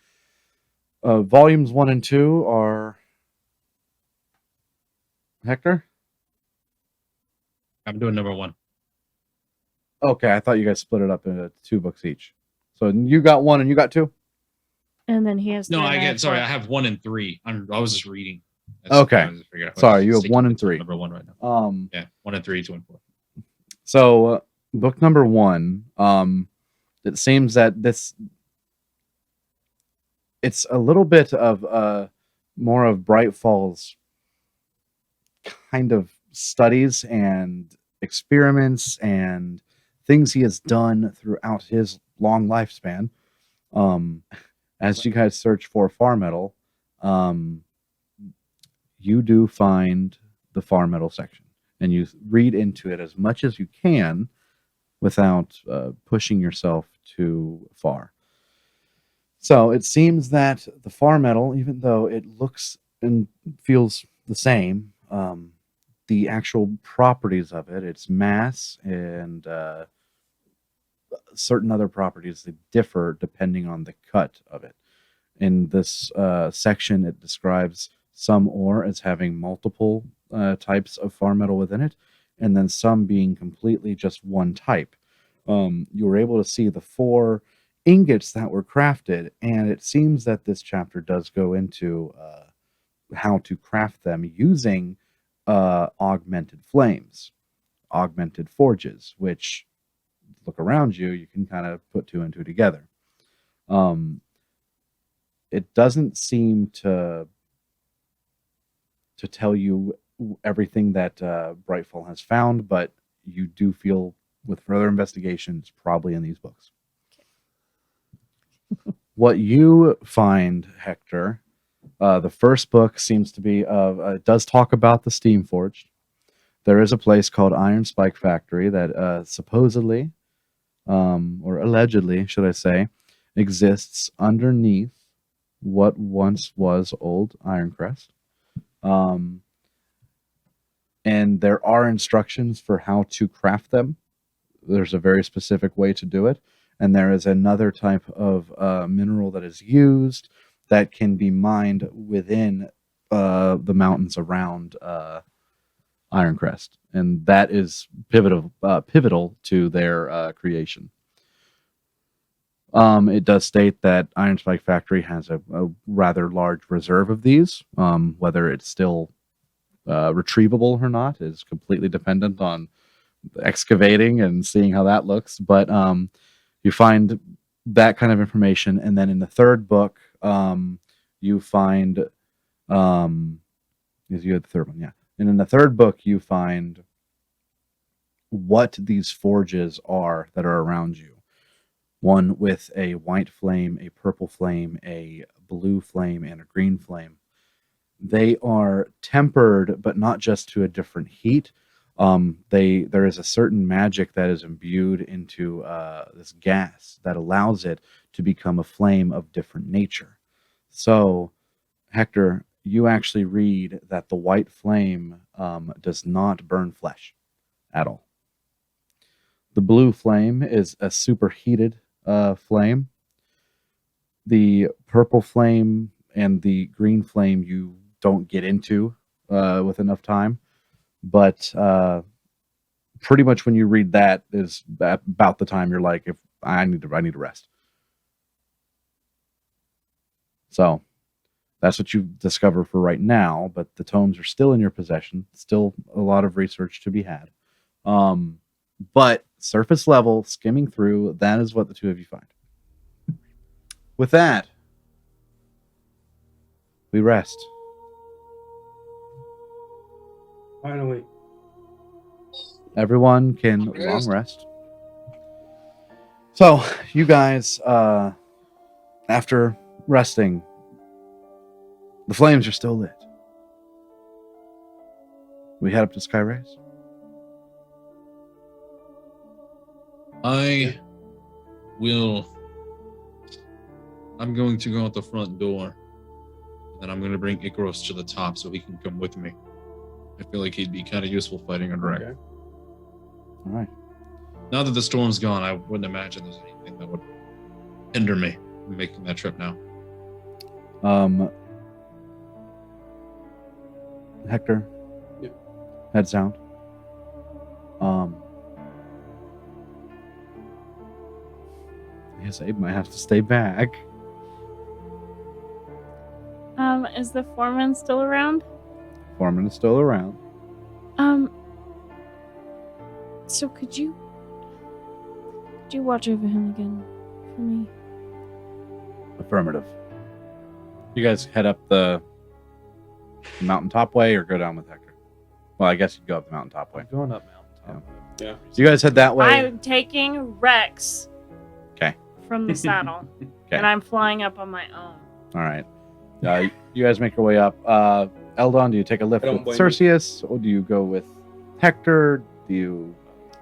Volumes 1 and 2 are Hector? I'm doing number 1. Okay, I thought you guys split it up into 2 books each. So you got 1 and you got 2? And then he has. No, three I and get. have Sorry, four. I have 1 and 3. I was just reading. Okay. I just figured out- Sorry, you have sticking 1 and to 3. Number 1 right now. Yeah, 1 and 3, 2 and 4. So book number 1, it seems that it's a little bit of more of Bright Falls kind of studies and experiments and things he has done throughout his long lifespan. As you guys search for far metal, you do find the far metal section, and you read into it as much as you can without pushing yourself too far. So it seems that the far metal, even though it looks and feels the same, the actual properties of it, its mass and certain other properties, that differ depending on the cut of it. In this section, it describes some ore as having multiple types of far metal within it, and then some being completely just one type. You were able to see the 4 ingots that were crafted, and it seems that this chapter does go into how to craft them using augmented flames, augmented forges, which, look around you, you can kind of put 2 and 2 together. It doesn't seem to tell you everything that Brightfall has found, but you do feel with further investigation, it's probably in these books. What you find, Hector, the first book seems to be it does talk about the Steam Forged. There is a place called Iron Spike Factory that supposedly, or allegedly, should I say, exists underneath what once was old Ironcrest. And there are instructions for how to craft them. There's a very specific way to do it. And there is another type of mineral that is used that can be mined within the mountains around Ironcrest. And that is pivotal to their creation. It does state that Iron Spike Factory has a rather large reserve of these. Whether it's still retrievable or not is completely dependent on excavating and seeing how that looks. But you find that kind of information, and then in the third book, you find you had the third one, yeah. And in the third book, you find what these forges are that are around you. One with a white flame, a purple flame, a blue flame, and a green flame. They are tempered, but not just to a different heat. There is a certain magic that is imbued into this gas that allows it to become a flame of different nature. So, Hector, you actually read that the white flame does not burn flesh at all. The blue flame is a superheated flame. The purple flame and the green flame you don't get into with enough time, but pretty much when you read that is about the time you're like, if I need to rest. So that's what you discover for right now, but the tomes are still in your possession. Still a lot of research to be had. But surface level, skimming through, that is what the two of you find. With that, we rest. Finally. Everyone can long rest. So, you guys, after resting, the flames are still lit. We head up to Skyraeus. I'm going to go out the front door, and then I'm going to bring Icarus to the top so he can come with me. I feel like he'd be kind of useful fighting on wreck. Okay. All right. Now that the storm's gone, I wouldn't imagine there's anything that would hinder me from making that trip now. Hector. Yep. Head sound. I guess Abe might have to stay back. Is the foreman still around? Foreman is still around. So could you watch over him again for me? Affirmative. You guys head up the mountaintop way or go down with Hector? Well, I guess you go up the mountaintop way. I'm going up mountaintop. Yeah. So you guys head that way. I'm taking Rex. 'Kay. From the saddle, and I'm flying up on my own. All right. You guys make your way up. Eldon, do you take a lift I don't with blame you. Skyraeus, or do you go with Hector? Do you?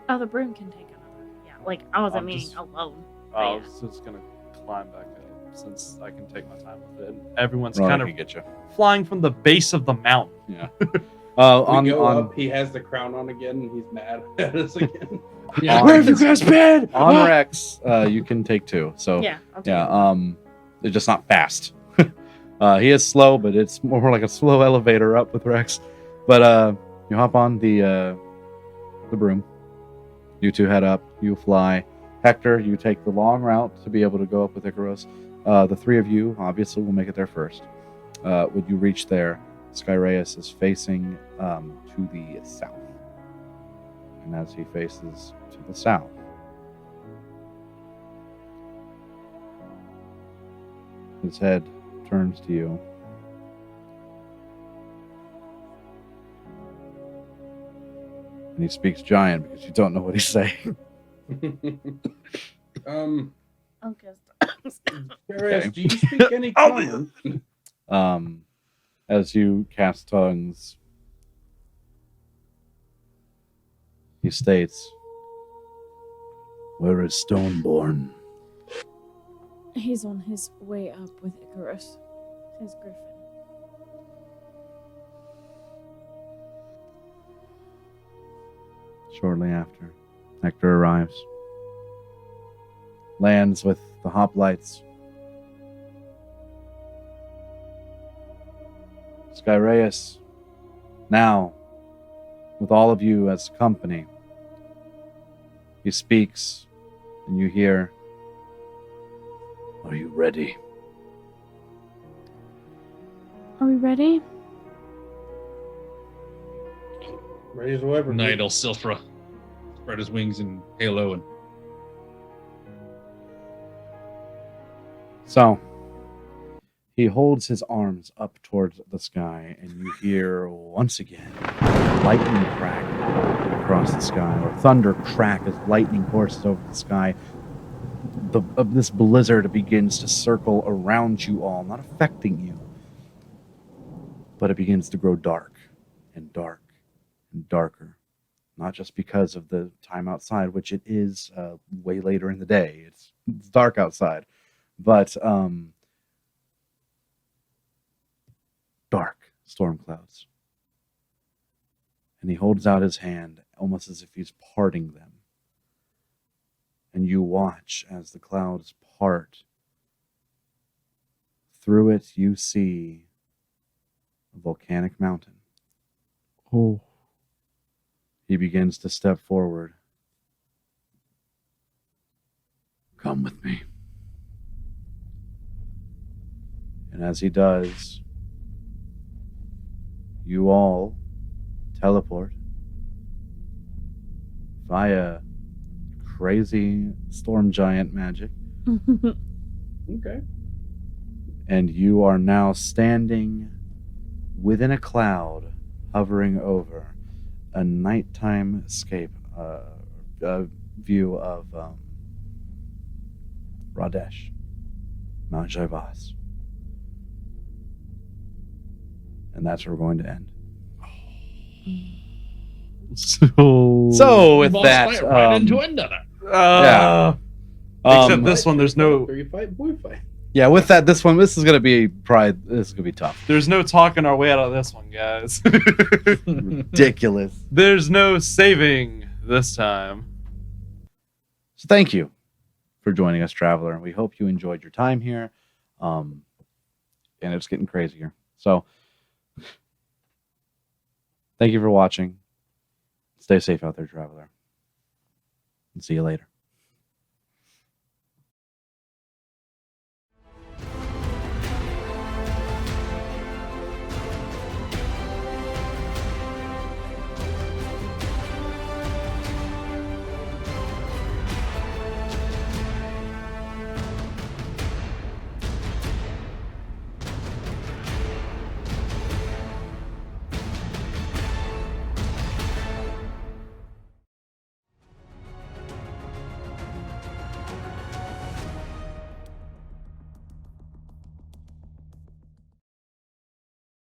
Oh, the broom can take another. Yeah, like I wasn't I'm meaning just- alone. I Yeah. was just gonna climb back up since I can take my time with it. And everyone's Ronan kind of can get you. flying from the base of the mountain. Yeah. We on go on up, he has the crown on again, and he's mad at us again. Yeah. Where have you guys been? on Rex, you can take 2. So Yeah. I'll take yeah. it. It's just not fast. He is slow, but it's more like a slow elevator up with Rex. But you hop on the broom. You two head up. You fly. Hector, you take the long route to be able to go up with Icarus. The 3 of you obviously will make it there first. When you reach there, Skyraeus is facing to the south. And as he faces to the south, his head turns to you. And he speaks giant because you don't know what he's saying. Okay. Skyraeus, do you speak any common? As you cast tongues, he states, "Where is Stoneborn?" He's on his way up with Icarus, his griffin. Shortly after, Hector arrives, lands with the hoplites. Skyraeus, now, with all of you as company, he speaks, and you hear, "Are you ready?" Are we ready? Ready as ever. Nidal Silphra spread his wings in halo and So, he holds his arms up towards the sky, and you hear once again lightning crack across the sky, or thunder crack as lightning courses over the sky. This blizzard begins to circle around you all, not affecting you, but it begins to grow dark and dark and darker. Not just because of the time outside, which it is way later in the day. It's dark outside, but dark storm clouds. And he holds out his hand almost as if he's parting them. And you watch as the clouds part. Through it, you see a volcanic mountain. Oh. He begins to step forward. "Come with me." And as he does, you all teleport via crazy storm giant magic, Okay. and you are now standing within a cloud hovering over a nighttime escape view of Radesh, Mount Jaivas. And that's where we're going to end. So With boss that, fight right into another. Yeah. Except this one, there's no Three fight, boy fight. Yeah, with that, this is gonna be tough. there's no talking our way out of this one, guys. Ridiculous. There's no saving this time. So thank you for joining us, Traveler. We hope you enjoyed your time here. And it's getting crazier. So thank you for watching. Stay safe out there, Traveler. And see you later.